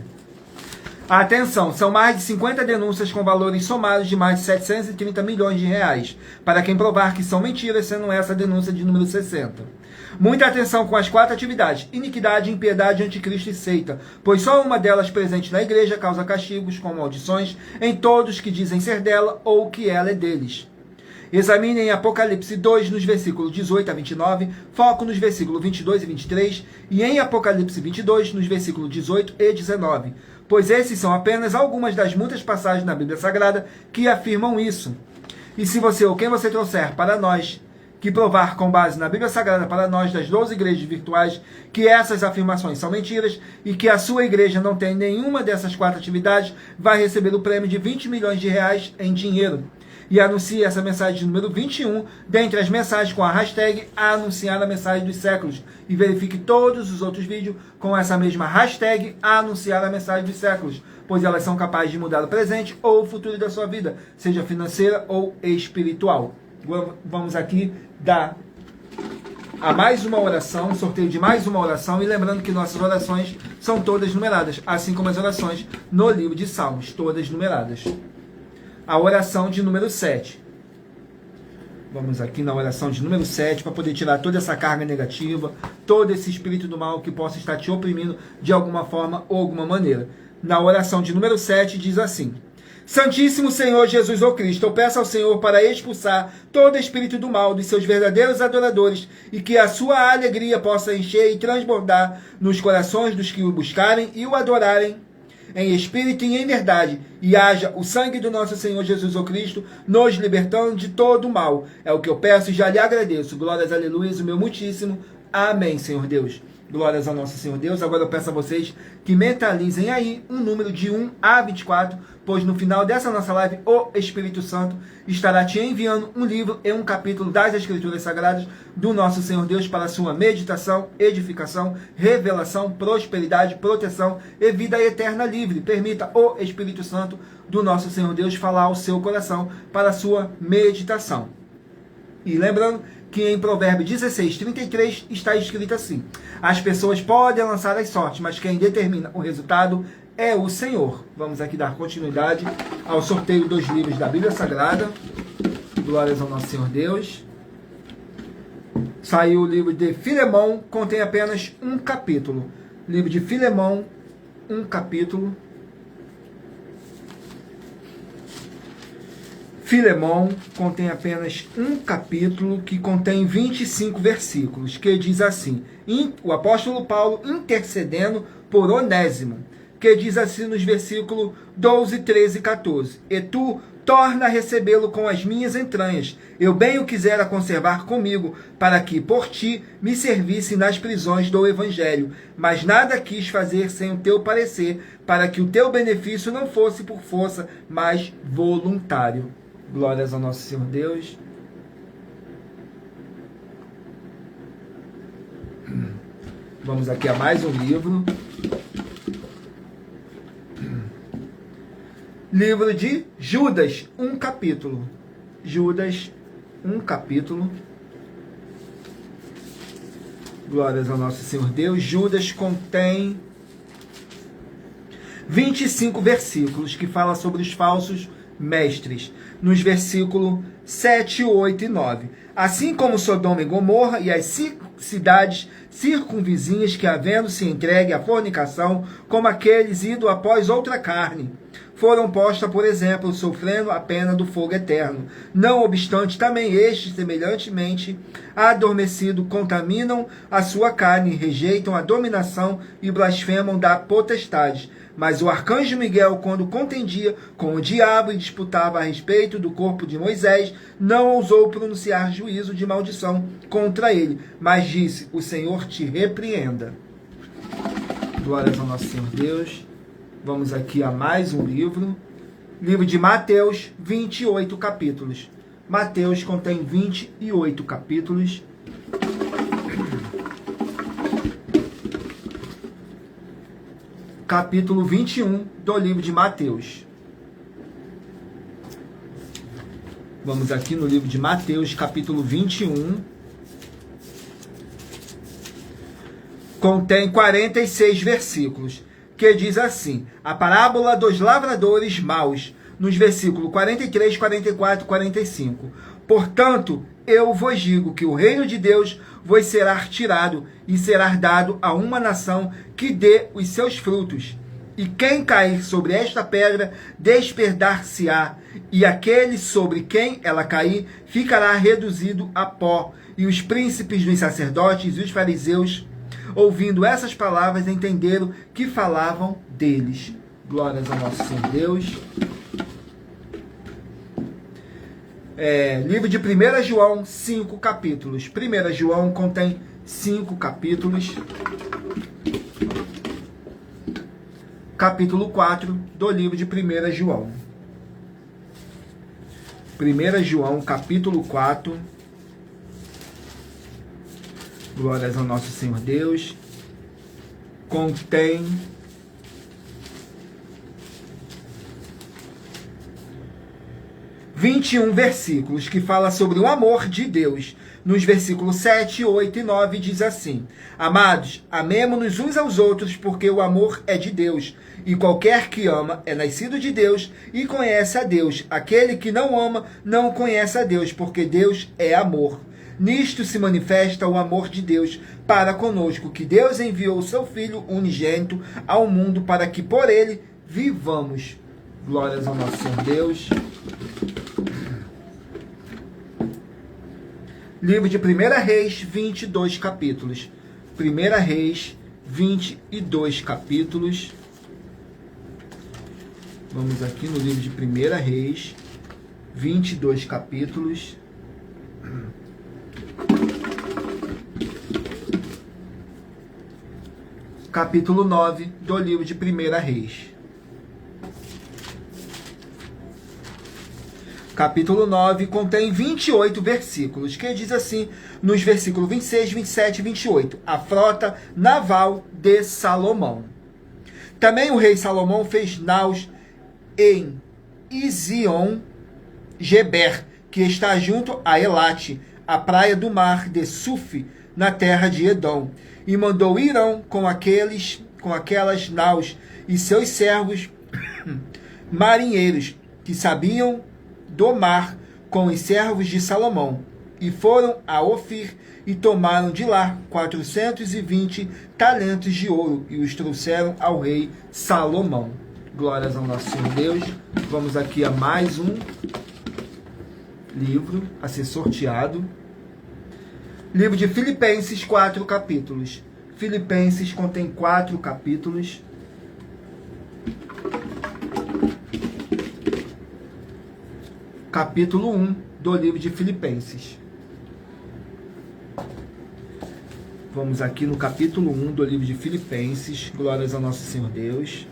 atenção, são mais de 50 denúncias com valores somados de mais de 730 milhões de reais, para quem provar que são mentiras, sendo essa a denúncia de número 60. Muita atenção com as 4 atividades: iniquidade, impiedade, anticristo e seita, pois só uma delas presente na igreja causa castigos com maldições em todos que dizem ser dela ou que ela é deles. Examinem Apocalipse 2, nos versículos 18 a 29, foco nos versículos 22 e 23, e em Apocalipse 22, nos versículos 18 e 19, pois esses são apenas algumas das muitas passagens na Bíblia Sagrada que afirmam isso. E se você ou quem você trouxer para nós, que provar com base na Bíblia Sagrada para nós das 12 igrejas virtuais que essas afirmações são mentiras e que a sua igreja não tem nenhuma dessas 4 atividades, vai receber o prêmio de 20 milhões de reais em dinheiro. E anuncie essa mensagem de número 21, dentre as mensagens com a hashtag anunciar a mensagem dos séculos. E verifique todos os outros vídeos com essa mesma hashtag anunciar a mensagem dos séculos, pois elas são capazes de mudar o presente ou o futuro da sua vida, seja financeira ou espiritual. Vamos aqui dar a mais uma oração, sorteio de mais uma oração, e lembrando que nossas orações são todas numeradas, assim como as orações no livro de Salmos, todas numeradas. A oração de número 7. Vamos aqui na oração de número 7 para poder tirar toda essa carga negativa, todo esse espírito do mal que possa estar te oprimindo de alguma forma ou alguma maneira. Na oração de número 7 diz assim: Santíssimo Senhor Jesus ou Cristo, eu peço ao Senhor para expulsar todo espírito do mal dos seus verdadeiros adoradores e que a sua alegria possa encher e transbordar nos corações dos que o buscarem e o adorarem em espírito e em verdade, e haja o sangue do nosso Senhor Jesus o Cristo, nos libertando de todo o mal. É o que eu peço e já lhe agradeço. Glórias, aleluia, o meu muitíssimo. Amém, Senhor Deus. Glórias ao nosso Senhor Deus. Agora eu peço a vocês que mentalizem aí um número de 1 a 24, pois no final dessa nossa live, o Espírito Santo estará te enviando um livro e um capítulo das Escrituras Sagradas do nosso Senhor Deus para a sua meditação, edificação, revelação, prosperidade, proteção e vida eterna livre. Permita o Espírito Santo do nosso Senhor Deus falar ao seu coração para a sua meditação. E lembrando que em Provérbios 16:33 está escrito assim: as pessoas podem lançar as sortes, mas quem determina o resultado é o Senhor. Vamos aqui dar continuidade ao sorteio dos livros da Bíblia Sagrada. Glórias ao nosso Senhor Deus. Saiu o livro de Filemão, contém apenas um capítulo. Livro de Filemão, um capítulo. Filemão contém apenas um capítulo que contém 25 versículos, que diz assim, o apóstolo Paulo intercedendo por Onésimo, que diz assim nos versículos 12, 13 e 14, e tu torna a recebê-lo com as minhas entranhas, eu bem o quisera conservar comigo, para que por ti me servisse nas prisões do evangelho, mas nada quis fazer sem o teu parecer, para que o teu benefício não fosse por força, mas voluntário. Glórias ao nosso Senhor Deus. Vamos aqui a mais um livro. Livro de Judas, um capítulo. Judas, um capítulo. Glórias ao nosso Senhor Deus. Judas contém 25 versículos que fala sobre os falsos mestres, nos versículos 7, 8 e 9. Assim como Sodoma e Gomorra e as cidades circunvizinhas que, havendo se entregue à fornicação, como aqueles ido após outra carne, foram postas, por exemplo, sofrendo a pena do fogo eterno. Não obstante, também estes, semelhantemente adormecido, contaminam a sua carne, rejeitam a dominação e blasfemam da potestade. Mas o arcanjo Miguel, quando contendia com o diabo e disputava a respeito do corpo de Moisés, não ousou pronunciar juízo de maldição contra ele, mas disse, o Senhor te repreenda. Glórias ao nosso Senhor Deus. Vamos aqui a mais um livro. Livro de Mateus, 28 capítulos. Mateus contém 28 capítulos. Capítulo 21 do livro de Mateus. Vamos aqui no livro de Mateus, capítulo 21. Contém 46 versículos, que diz assim, a parábola dos lavradores maus, nos versículos 43, 44 e 45. Portanto, eu vos digo que o reino de Deus vos será tirado e será dado a uma nação que dê os seus frutos. E quem cair sobre esta pedra, despedar-se-á, e aquele sobre quem ela cair, ficará reduzido a pó. E os príncipes dos sacerdotes e os fariseus, ouvindo essas palavras, entenderam que falavam deles. Glórias ao nosso Senhor Deus. Livro de 1 João, 5 capítulos. 1 João contém 5 capítulos. Capítulo 4 do livro de 1 João. 1 João, capítulo 4. Glórias ao nosso Senhor Deus. Contém 21 versículos que fala sobre o amor de Deus. Nos versículos 7, 8 e 9 diz assim: Amados, amemo-nos uns aos outros, porque o amor é de Deus. E qualquer que ama é nascido de Deus e conhece a Deus. Aquele que não ama não conhece a Deus, porque Deus é amor. Nisto se manifesta o amor de Deus para conosco, que Deus enviou o seu Filho unigênito ao mundo para que por ele vivamos. Glórias ao nosso Senhor Deus. Livro de 1 Reis, 22 capítulos. 1 Reis, 22 capítulos. Vamos aqui no livro de 1 Reis, 22 capítulos. Capítulo 9 do livro de 1 Reis. Capítulo 9 contém 28 versículos, que diz assim, nos versículos 26, 27 e 28, a frota naval de Salomão. Também o rei Salomão fez naus em Ezion-Geber, que está junto a Elate, a praia do mar de Suf, na terra de Edom, e mandou Irão com aquelas naus e seus servos marinheiros, que sabiam do mar, com os servos de Salomão, e foram a Ofir e tomaram de lá 420 talentos de ouro e os trouxeram ao rei Salomão. Glórias ao nosso Senhor Deus. Vamos aqui a mais um livro a ser sorteado. Livro de Filipenses, 4 capítulos. Filipenses contém 4 capítulos. Capítulo 1 do livro de Filipenses. Vamos aqui no capítulo 1 do livro de Filipenses. Glórias ao nosso Senhor Deus.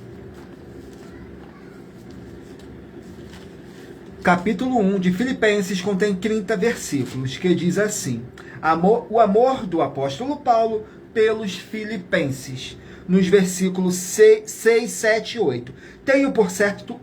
Capítulo 1 de Filipenses contém 30 versículos, que diz assim: o amor do apóstolo Paulo pelos filipenses. Nos versículos 6, 7 e 8. Tenho por certo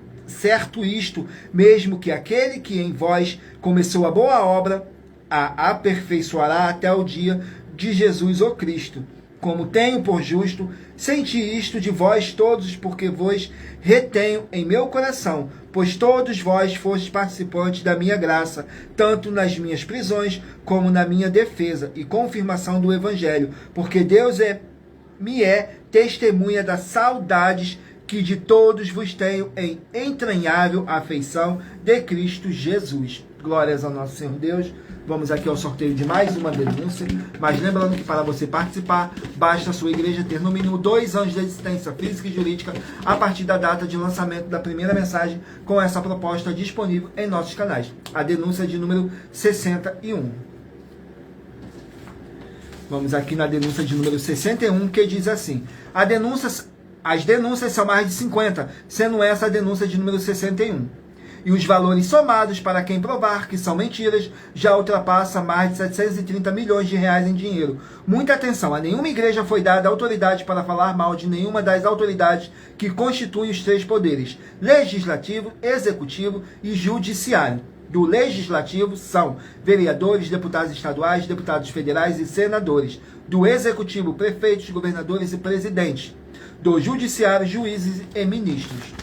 isto, mesmo que aquele que em vós começou a boa obra, a aperfeiçoará até o dia de Jesus o Cristo. Como tenho por justo, senti isto de vós todos, porque vos retenho em meu coração, pois todos vós fostes participantes da minha graça, tanto nas minhas prisões, como na minha defesa e confirmação do Evangelho, porque Deus me é testemunha das saudades que de todos vos tenho em entranhável afeição de Cristo Jesus. Glórias ao nosso Senhor Deus. Vamos aqui ao sorteio de mais uma denúncia, mas lembrando que para você participar, basta a sua igreja ter no mínimo 2 anos de existência física e jurídica a partir da data de lançamento da primeira mensagem com essa proposta disponível em nossos canais. A denúncia de número 61. Vamos aqui na denúncia de número 61, que diz assim: as denúncias são mais de 50, sendo essa a denúncia de número 61. E os valores somados para quem provar que são mentiras já ultrapassa mais de 730 milhões de reais em dinheiro. Muita atenção, a nenhuma igreja foi dada autoridade para falar mal de nenhuma das autoridades que constituem os 3 poderes: legislativo, executivo e judiciário. Do legislativo são vereadores, deputados estaduais, deputados federais e senadores. Do executivo, prefeitos, governadores e presidentes. Do judiciário, juízes e ministros.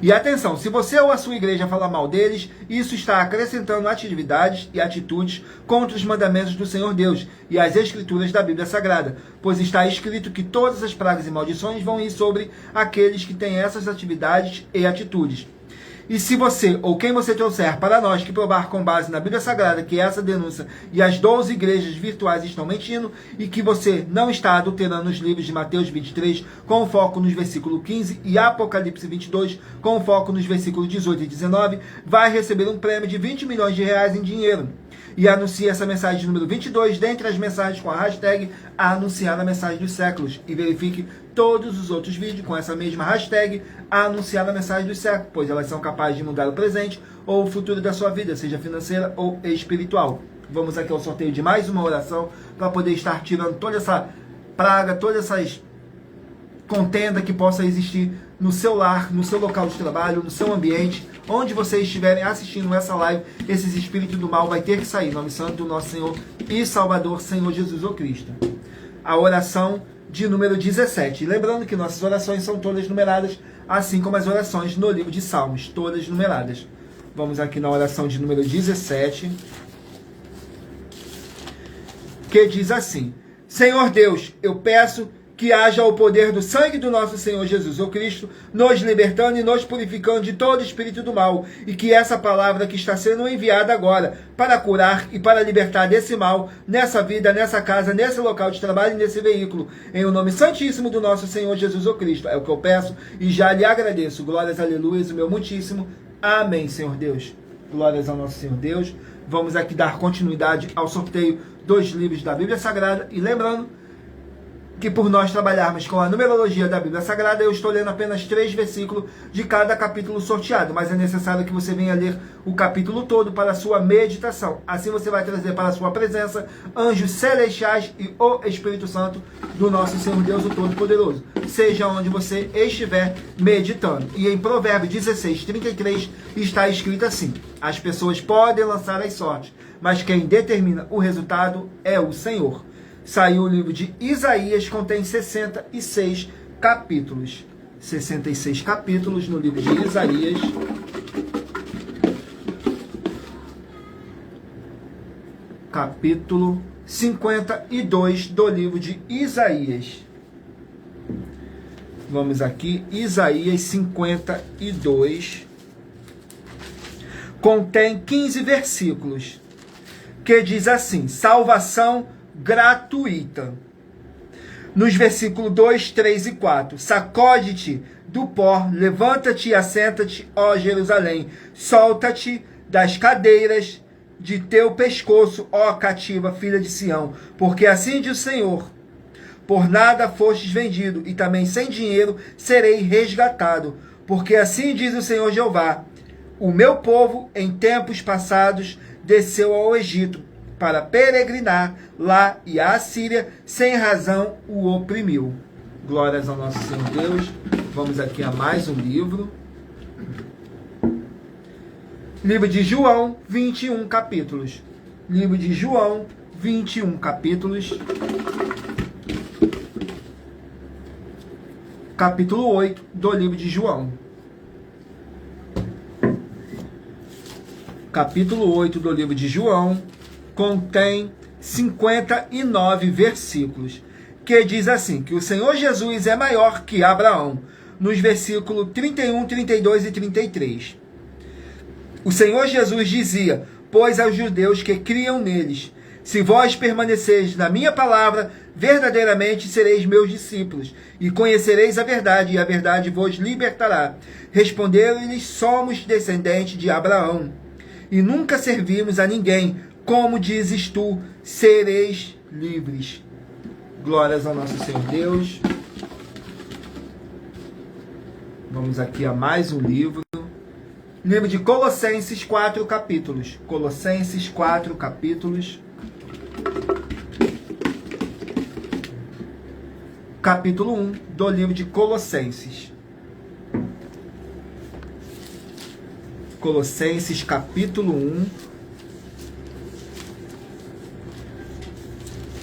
E atenção, se você ou a sua igreja falar mal deles, isso está acrescentando atividades e atitudes contra os mandamentos do Senhor Deus e as escrituras da Bíblia Sagrada, pois está escrito que todas as pragas e maldições vão ir sobre aqueles que têm essas atividades e atitudes. E se você, ou quem você trouxer para nós que provar com base na Bíblia Sagrada que essa denúncia e as 12 igrejas virtuais estão mentindo e que você não está adulterando os livros de Mateus 23 com foco nos versículos 15 e Apocalipse 22 com foco nos versículos 18 e 19, vai receber um prêmio de 20 milhões de reais em dinheiro. E anuncie essa mensagem número 22 dentre as mensagens com a hashtag anunciar a mensagem dos séculos. E verifique todos os outros vídeos com essa mesma hashtag anunciar a mensagem dos séculos, pois elas são capazes de mudar o presente ou o futuro da sua vida, seja financeira ou espiritual. Vamos aqui ao sorteio de mais uma oração para poder estar tirando toda essa praga, todas essas contenda que possa existir no seu lar, no seu local de trabalho, no seu ambiente, onde vocês estiverem assistindo essa live. Esses espíritos do mal vai ter que sair, em nome santo do nosso Senhor e Salvador, Senhor Jesus o Cristo. A oração de número 17. Lembrando que nossas orações são todas numeradas, assim como as orações no livro de Salmos, todas numeradas. Vamos aqui na oração de número 17, que diz assim: Senhor Deus, eu peço que haja o poder do sangue do nosso Senhor Jesus, o Cristo, nos libertando e nos purificando de todo espírito do mal, e que essa palavra que está sendo enviada agora para curar e para libertar desse mal, nessa vida, nessa casa, nesse local de trabalho e nesse veículo, em o nome santíssimo do nosso Senhor Jesus, o Cristo, é o que eu peço e já lhe agradeço. Glórias, aleluias, o meu muitíssimo amém, Senhor Deus. Glórias ao nosso Senhor Deus. Vamos aqui dar continuidade ao sorteio dos livros da Bíblia Sagrada, e lembrando que por nós trabalharmos com a numerologia da Bíblia Sagrada, eu estou lendo apenas 3 versículos de cada capítulo sorteado, mas é necessário que você venha ler o capítulo todo para a sua meditação. Assim você vai trazer para a sua presença anjos celestiais e o Espírito Santo do nosso Senhor Deus, o Todo-Poderoso, seja onde você estiver meditando. E em Provérbios 16:33 está escrito assim: as pessoas podem lançar as sortes, mas quem determina o resultado é o Senhor. Saiu o livro de Isaías, contém 66 capítulos. 66 capítulos no livro de Isaías. Capítulo 52 do livro de Isaías. Vamos aqui, Isaías 52. Contém 15 versículos, que diz assim: salvação gratuita. Nos versículos 2, 3 e 4. Sacode-te do pó, levanta-te e assenta-te, ó Jerusalém. Solta-te das cadeiras de teu pescoço, ó cativa, filha de Sião. Porque assim diz o Senhor: por nada fostes vendido, e também sem dinheiro serei resgatado. Porque assim diz o Senhor Jeová: o meu povo em tempos passados desceu ao Egito para peregrinar lá, e a Assíria sem razão o oprimiu. Glórias ao nosso Senhor Deus. Vamos aqui a mais um livro. Livro de João, 21 capítulos. Livro de João, 21 capítulos. Capítulo 8 do livro de João. Capítulo 8 do livro de João contém 59 versículos, que diz assim, que o Senhor Jesus é maior que Abraão, nos versículos 31, 32 e 33. O Senhor Jesus dizia: pois aos judeus que criam neles, se vós permaneceis na minha palavra, verdadeiramente sereis meus discípulos, e conhecereis a verdade, e a verdade vos libertará. Responderam-lhes: somos descendentes de Abraão, e nunca servimos a ninguém. Como dizes tu, sereis livres. Glórias ao nosso Senhor Deus. Vamos aqui a mais um livro. Livro de Colossenses, 4 capítulos. Colossenses, 4 capítulos. Capítulo 1 do livro de Colossenses. Colossenses, capítulo 1.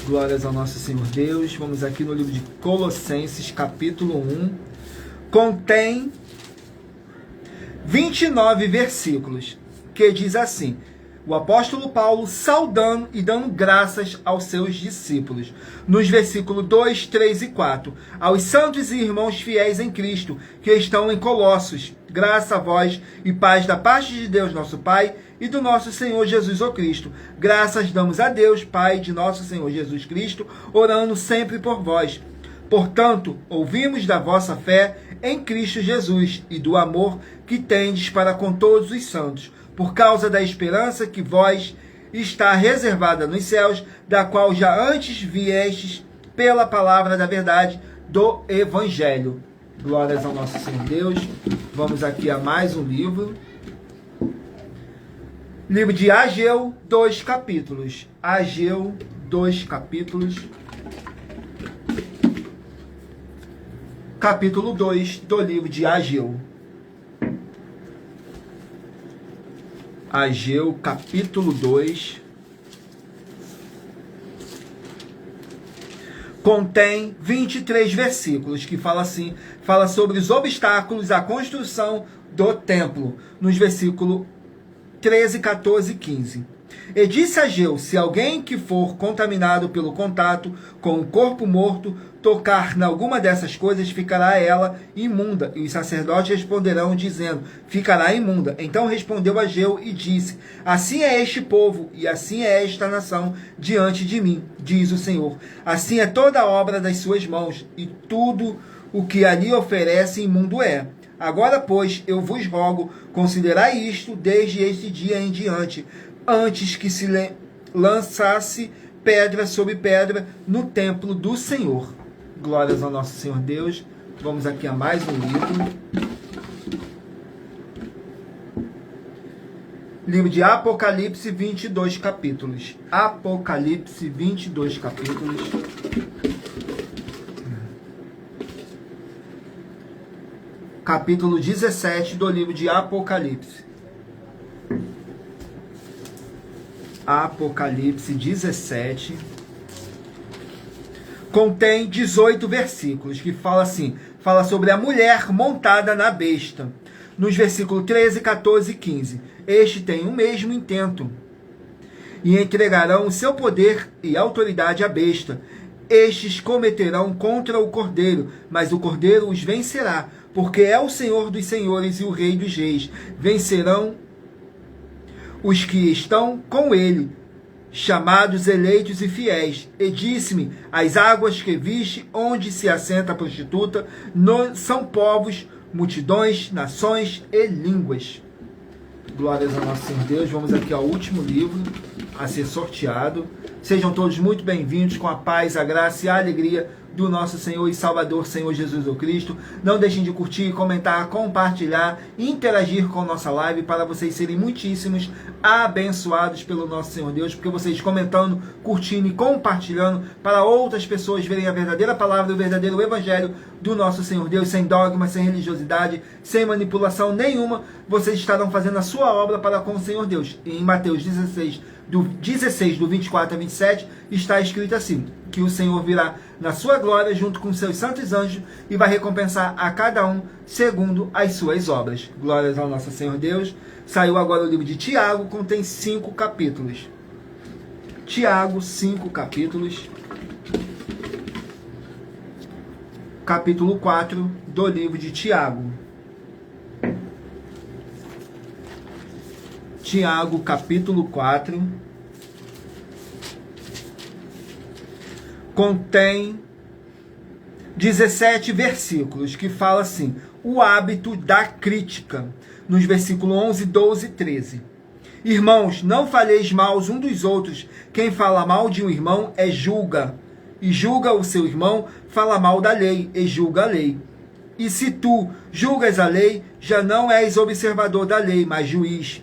Glórias ao nosso Senhor Deus. Vamos aqui no livro de Colossenses, capítulo 1. Contém 29 versículos, que diz assim: o apóstolo Paulo saudando e dando graças aos seus discípulos. Nos versículos 2, 3 e 4. Aos santos e irmãos fiéis em Cristo, que estão em Colossos, graça a vós e paz da parte de Deus nosso Pai e do nosso Senhor Jesus o Cristo. Graças damos a Deus, Pai de nosso Senhor Jesus Cristo, orando sempre por vós. Portanto, ouvimos da vossa fé em Cristo Jesus e do amor que tendes para com todos os santos, por causa da esperança que vós está reservada nos céus, da qual já antes viestes pela palavra da verdade do Evangelho. Glórias ao nosso Senhor Deus. Vamos aqui a mais um livro. Livro de Ageu, 2 capítulos. Ageu, 2 capítulos. Capítulo 2 do livro de Ageu. Ageu, capítulo 2. Contém 23 versículos, que fala assim, fala sobre os obstáculos à construção do templo, nos versículos 13, 14 e 15. E disse Ageu: se alguém que for contaminado pelo contato com o corpo morto tocar em alguma dessas coisas, ficará ela imunda. E os sacerdotes responderão, dizendo, ficará imunda. Então respondeu Ageu e disse, assim é este povo, e assim é esta nação diante de mim, diz o Senhor. Assim é toda a obra das suas mãos, e tudo o que ali oferece imundo é. Agora, pois, eu vos rogo, considerai isto desde este dia em diante, antes que se lançasse pedra sobre pedra no templo do Senhor. Glórias ao nosso Senhor Deus. Vamos aqui a mais um livro. Livro de Apocalipse, 22 capítulos. Apocalipse, 22 capítulos. Capítulo 17 do livro de Apocalipse. Apocalipse 17 contém 18 versículos que fala sobre a mulher montada na besta. Nos versículos 13, 14 e 15. Este tem o mesmo intento. E entregarão o seu poder e autoridade à besta. Estes cometerão contra o Cordeiro, mas o Cordeiro os vencerá, porque é o Senhor dos senhores e o Rei dos reis. Vencerão os que estão com ele, chamados eleitos e fiéis. E disse-me, as águas que viste, onde se assenta a prostituta, são povos, multidões, nações e línguas. Glórias ao nosso Senhor Deus. Vamos aqui ao último livro a ser sorteado. Sejam todos muito bem-vindos, com a paz, a graça e a alegria do nosso Senhor e Salvador, Senhor Jesus o Cristo. Não deixem de curtir, comentar, compartilhar e interagir com a nossa live para vocês serem muitíssimos abençoados pelo nosso Senhor Deus, porque vocês comentando, curtindo e compartilhando para outras pessoas verem a verdadeira palavra, o verdadeiro evangelho do nosso Senhor Deus, sem dogma, sem religiosidade, sem manipulação nenhuma, vocês estarão fazendo a sua obra para com o Senhor Deus. E em Mateus 16, do 24 a 27, está escrito assim, que o Senhor virá na sua glória junto com seus santos anjos e vai recompensar a cada um segundo as suas obras. Glórias ao nosso Senhor Deus. Saiu agora o livro de Tiago, contém 5 capítulos. Tiago, 5 capítulos. Capítulo 4 do livro de Tiago. Tiago, capítulo 4, contém 17 versículos, que fala assim, o hábito da crítica, nos versículos 11, 12 e 13. Irmãos, não faleis mal uns dos outros, quem fala mal de um irmão julga o seu irmão, fala mal da lei e julga a lei. E se tu julgas a lei, já não és observador da lei, mas juiz.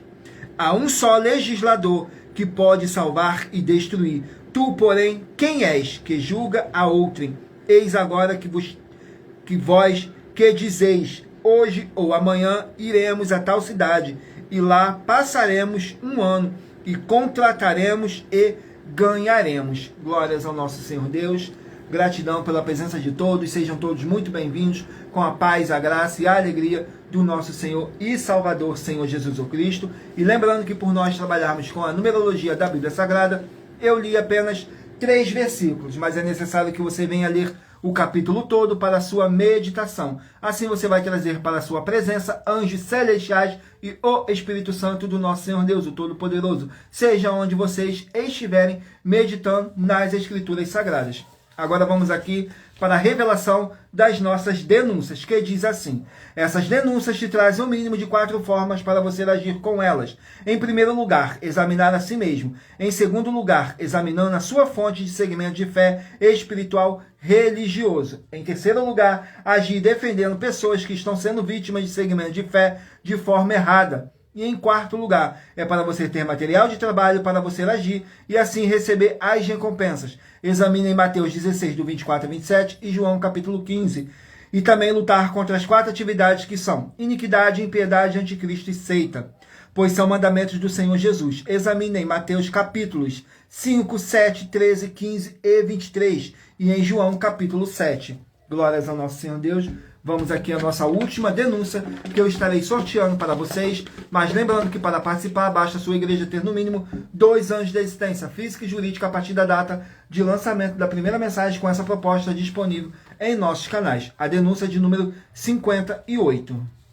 Há um só legislador que pode salvar e destruir. Tu, porém, quem és que julga a outrem? Eis agora que vós que dizeis, hoje ou amanhã iremos a tal cidade, e lá passaremos um ano, e contrataremos e ganharemos. Glórias ao nosso Senhor Deus. Gratidão pela presença de todos. Sejam todos muito bem-vindos, com a paz, a graça e a alegria do nosso Senhor e Salvador, Senhor Jesus o Cristo. E lembrando que por nós trabalharmos com a numerologia da Bíblia Sagrada, eu li apenas 3 versículos, mas é necessário que você venha ler o capítulo todo para a sua meditação. Assim você vai trazer para a sua presença anjos celestiais e o Espírito Santo do nosso Senhor Deus, o Todo-Poderoso, seja onde vocês estiverem meditando nas Escrituras Sagradas. Agora vamos aqui para a revelação das nossas denúncias, que diz assim: essas denúncias te trazem o mínimo de 4 formas para você agir com elas. Em primeiro lugar, examinar a si mesmo. Em segundo lugar, examinando a sua fonte de segmento de fé espiritual religioso. Em terceiro lugar, agir defendendo pessoas que estão sendo vítimas de segmento de fé de forma errada. E em quarto lugar, é para você ter material de trabalho para você agir e assim receber as recompensas. Examine em Mateus 16, do 24 a 27 e João capítulo 15. E também lutar contra as 4 atividades que são iniquidade, impiedade, anticristo e seita, pois são mandamentos do Senhor Jesus. Examine em Mateus capítulos 5, 7, 13, 15 e 23 e em João capítulo 7. Glórias ao nosso Senhor Deus. Vamos aqui à nossa última denúncia, que eu estarei sorteando para vocês, mas lembrando que para participar, basta a sua igreja ter no mínimo 2 anos de existência física e jurídica a partir da data de lançamento da primeira mensagem com essa proposta disponível em nossos canais. A denúncia de número 58.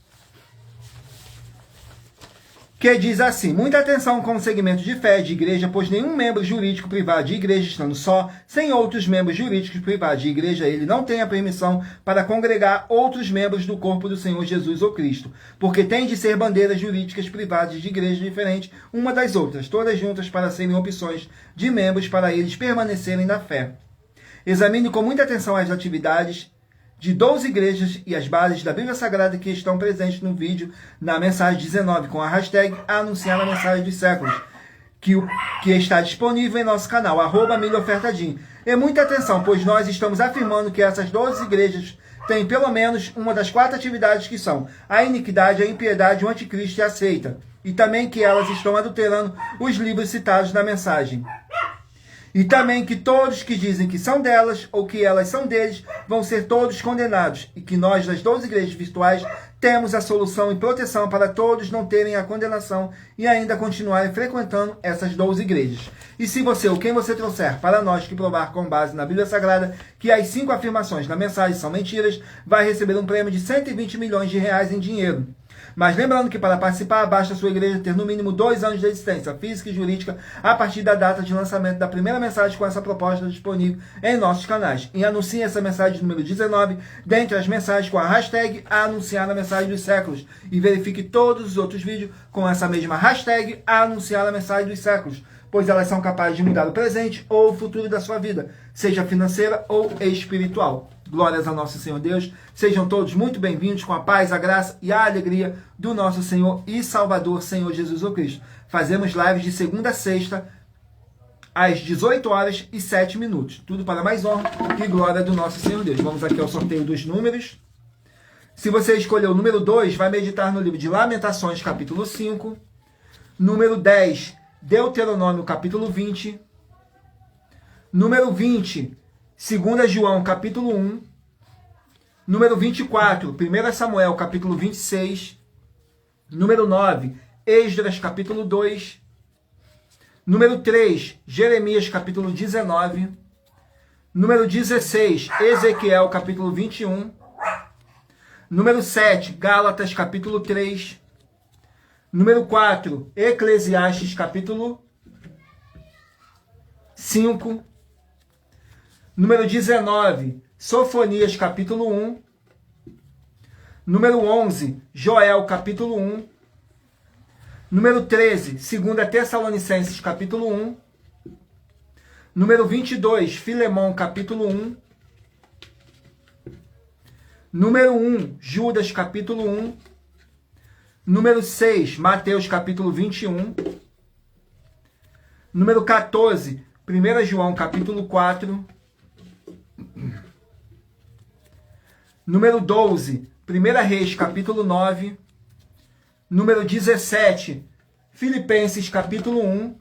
Que diz assim: muita atenção com o segmento de fé de igreja, pois nenhum membro jurídico privado de igreja, estando só, sem outros membros jurídicos privados de igreja, ele não tem a permissão para congregar outros membros do corpo do Senhor Jesus ou Cristo, porque tem de ser bandeiras jurídicas privadas de igreja diferentes uma das outras, todas juntas para serem opções de membros para eles permanecerem na fé. Examine com muita atenção as atividades de 12 igrejas e as bases da Bíblia Sagrada que estão presentes no vídeo, na mensagem 19, com a hashtag Anunciar a Mensagem dos Séculos, que está disponível em nosso canal, @milhaofertadim. E muita atenção, pois nós estamos afirmando que essas 12 igrejas têm pelo menos uma das 4 atividades que são a iniquidade, a impiedade, o anticristo e a seita. E também que elas estão adulterando os livros citados na mensagem. E também que todos que dizem que são delas ou que elas são deles vão ser todos condenados. E que nós, das 12 igrejas virtuais, temos a solução e proteção para todos não terem a condenação e ainda continuarem frequentando essas 12 igrejas. E se você ou quem você trouxer para nós que provar com base na Bíblia Sagrada que as 5 afirmações na mensagem são mentiras, vai receber um prêmio de 120 milhões de reais em dinheiro. Mas lembrando que para participar, basta a sua igreja ter no mínimo 2 anos de existência física e jurídica a partir da data de lançamento da primeira mensagem com essa proposta disponível em nossos canais. E anuncie essa mensagem número 19 dentre as mensagens com a hashtag Anunciar a Mensagem dos Séculos. E verifique todos os outros vídeos com essa mesma hashtag Anunciar a Mensagem dos Séculos, pois elas são capazes de mudar o presente ou o futuro da sua vida, seja financeira ou espiritual. Glórias ao nosso Senhor Deus. Sejam todos muito bem-vindos com a paz, a graça e a alegria do nosso Senhor e Salvador, Senhor Jesus o Cristo. Fazemos lives de segunda a sexta, às 18h07. Tudo para mais honra e glória do nosso Senhor Deus. Vamos aqui ao sorteio dos números. Se você escolheu o número 2, vai meditar no livro de Lamentações, capítulo 5. Número 10, Deuteronômio, capítulo 20. Número 20, 2 João, capítulo 1. Número 24, 1 Samuel, capítulo 26. Número 9, Esdras, capítulo 2. Número 3, Jeremias, capítulo 19. Número 16, Ezequiel, capítulo 21. Número 7, Gálatas, capítulo 3. Número 4, Eclesiastes, capítulo 5. Número 19, Sofonias, capítulo 1. Número 11, Joel, capítulo 1. Número 13, 2 Tessalonicenses, capítulo 1. Número 22, Filemão, capítulo 1. Número 1, Judas, capítulo 1. Número 6, Mateus, capítulo 21. Número 14, 1 João, capítulo 4. Número 12, 1 Reis, capítulo 9. Número 17, Filipenses, capítulo 1.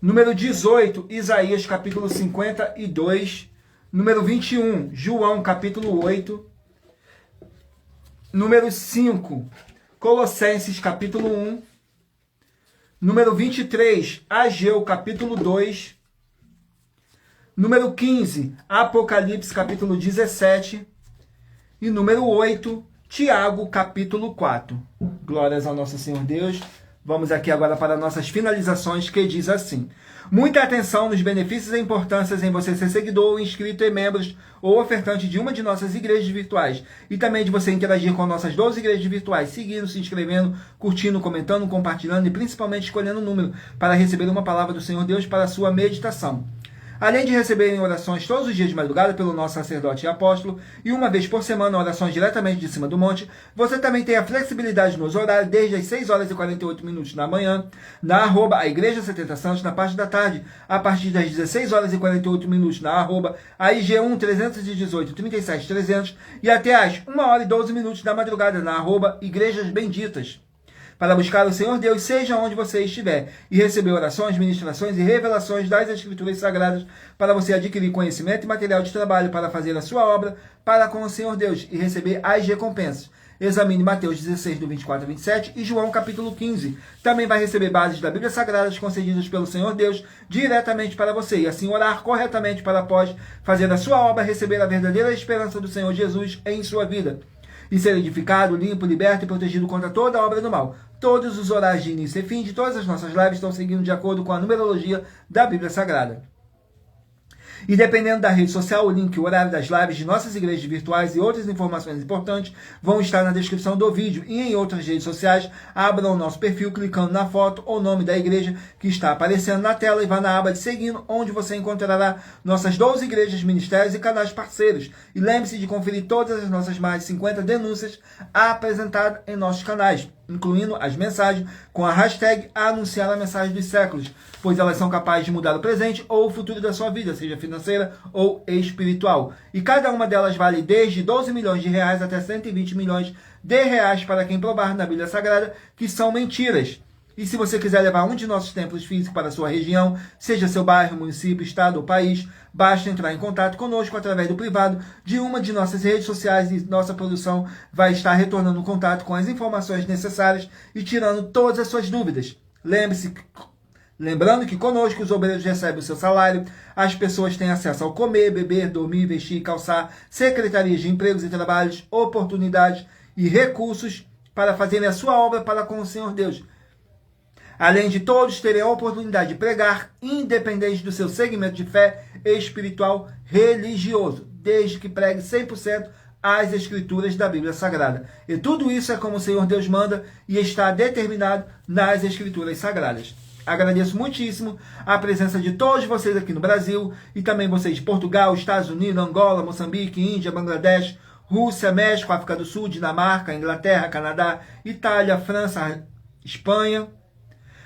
Número 18, Isaías, capítulo 52. Número 21, João, capítulo 8. Número 5, Colossenses, capítulo 1. Número 23, Ageu, capítulo 2. Número 15, Apocalipse, capítulo 17. E número 8, Tiago, capítulo 4. Glórias ao nosso Senhor Deus. Vamos aqui agora para nossas finalizações, que diz assim: muita atenção nos benefícios e importâncias em você ser seguidor, inscrito e membros ou ofertante de uma de nossas igrejas virtuais. E também de você interagir com nossas 12 igrejas virtuais, seguindo, se inscrevendo, curtindo, comentando, compartilhando e principalmente escolhendo o número para receber uma palavra do Senhor Deus para a sua meditação. Além de receberem orações todos os dias de madrugada pelo nosso sacerdote e apóstolo, e uma vez por semana orações diretamente de cima do monte, você também tem a flexibilidade nos horários desde as 6h48 da manhã, na @a Igreja 70 Santos, na parte da tarde, a partir das 16h48 na @AIG1 318 37 300 e até às 1h12 da madrugada na @Igrejas Benditas. para buscar o Senhor Deus, seja onde você estiver, e receber orações, ministrações e revelações das Escrituras Sagradas, para você adquirir conhecimento e material de trabalho para fazer a sua obra para com o Senhor Deus e receber as recompensas. Examine Mateus 16, do 24 a 27 e João capítulo 15. Também vai receber bases da Bíblia Sagrada concedidas pelo Senhor Deus diretamente para você. E assim orar corretamente para após fazer a sua obra, receber a verdadeira esperança do Senhor Jesus em sua vida. E ser edificado, limpo, liberto e protegido contra toda a obra do mal. Todos os horários de início e fim de todas as nossas lives estão seguindo de acordo com a numerologia da Bíblia Sagrada. E dependendo da rede social, o link e o horário das lives de nossas igrejas virtuais e outras informações importantes vão estar na descrição do vídeo. E em outras redes sociais, abra o nosso perfil clicando na foto ou nome da igreja que está aparecendo na tela e vá na aba de seguindo, onde você encontrará nossas 12 igrejas, ministérios e canais parceiros. E lembre-se de conferir todas as nossas mais de 50 denúncias apresentadas em nossos canais, incluindo as mensagens com a hashtag Anunciar a Mensagem dos Séculos, pois elas são capazes de mudar o presente ou o futuro da sua vida, seja financeira ou espiritual. E cada uma delas vale desde 12 milhões de reais até 120 milhões de reais para quem provar na Bíblia Sagrada que são mentiras. E se você quiser levar um de nossos templos físicos para a sua região, seja seu bairro, município, estado ou país, basta entrar em contato conosco através do privado de uma de nossas redes sociais e nossa produção vai estar retornando o contato com as informações necessárias e tirando todas as suas dúvidas. Lembrando que conosco os obreiros recebem o seu salário, as pessoas têm acesso ao comer, beber, dormir, vestir, calçar, secretarias de empregos e trabalhos, oportunidades e recursos para fazerem a sua obra para com o Senhor Deus. Além de todos terem a oportunidade de pregar, independente do seu segmento de fé espiritual religioso, desde que pregue 100% as Escrituras da Bíblia Sagrada. E tudo isso é como o Senhor Deus manda e está determinado nas Escrituras Sagradas. Agradeço muitíssimo a presença de todos vocês aqui no Brasil e também vocês de Portugal, Estados Unidos, Angola, Moçambique, Índia, Bangladesh, Rússia, México, África do Sul, Dinamarca, Inglaterra, Canadá, Itália, França, Espanha,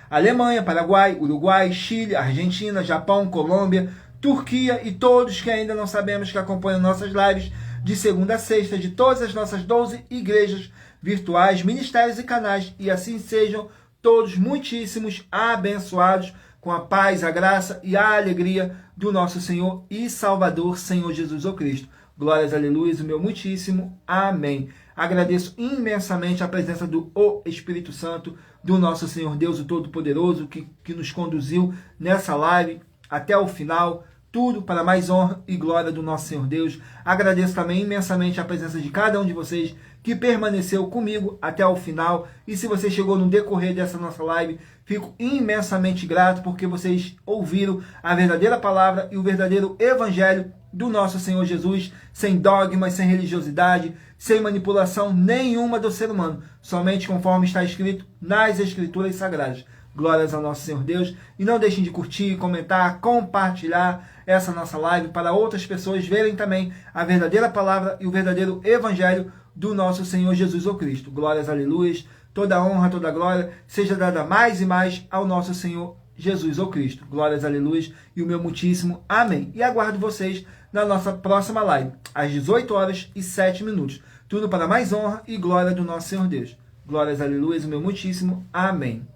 Alemanha, Paraguai, Uruguai, Chile, Argentina, Japão, Colômbia, Turquia e todos que ainda não sabemos que acompanham nossas lives de segunda a sexta de todas as nossas 12 igrejas virtuais, ministérios e canais, e assim sejam todos muitíssimos abençoados com a paz, a graça e a alegria do nosso Senhor e Salvador, Senhor Jesus o Cristo. Glórias, aleluia, o meu muitíssimo amém. Agradeço imensamente a presença do Espírito Santo, do nosso Senhor Deus, o Todo-Poderoso, que nos conduziu nessa live até o final. Tudo para mais honra e glória do nosso Senhor Deus. Agradeço também imensamente a presença de cada um de vocês que permaneceu comigo até o final. E se você chegou no decorrer dessa nossa live, fico imensamente grato porque vocês ouviram a verdadeira palavra e o verdadeiro evangelho do nosso Senhor Jesus, sem dogmas, sem religiosidade, sem manipulação nenhuma do ser humano, somente conforme está escrito nas Escrituras Sagradas. Glórias ao nosso Senhor Deus. E não deixem de curtir, comentar, compartilhar essa nossa live para outras pessoas verem também a verdadeira palavra e o verdadeiro evangelho do nosso Senhor Jesus o Cristo. Glórias, aleluias. Toda honra, toda glória seja dada mais e mais ao nosso Senhor Jesus o Cristo. Glórias, aleluias. E o meu muitíssimo amém. E aguardo vocês na nossa próxima live, às 18h07. Tudo para mais honra e glória do nosso Senhor Deus. Glórias, aleluias. O meu muitíssimo amém.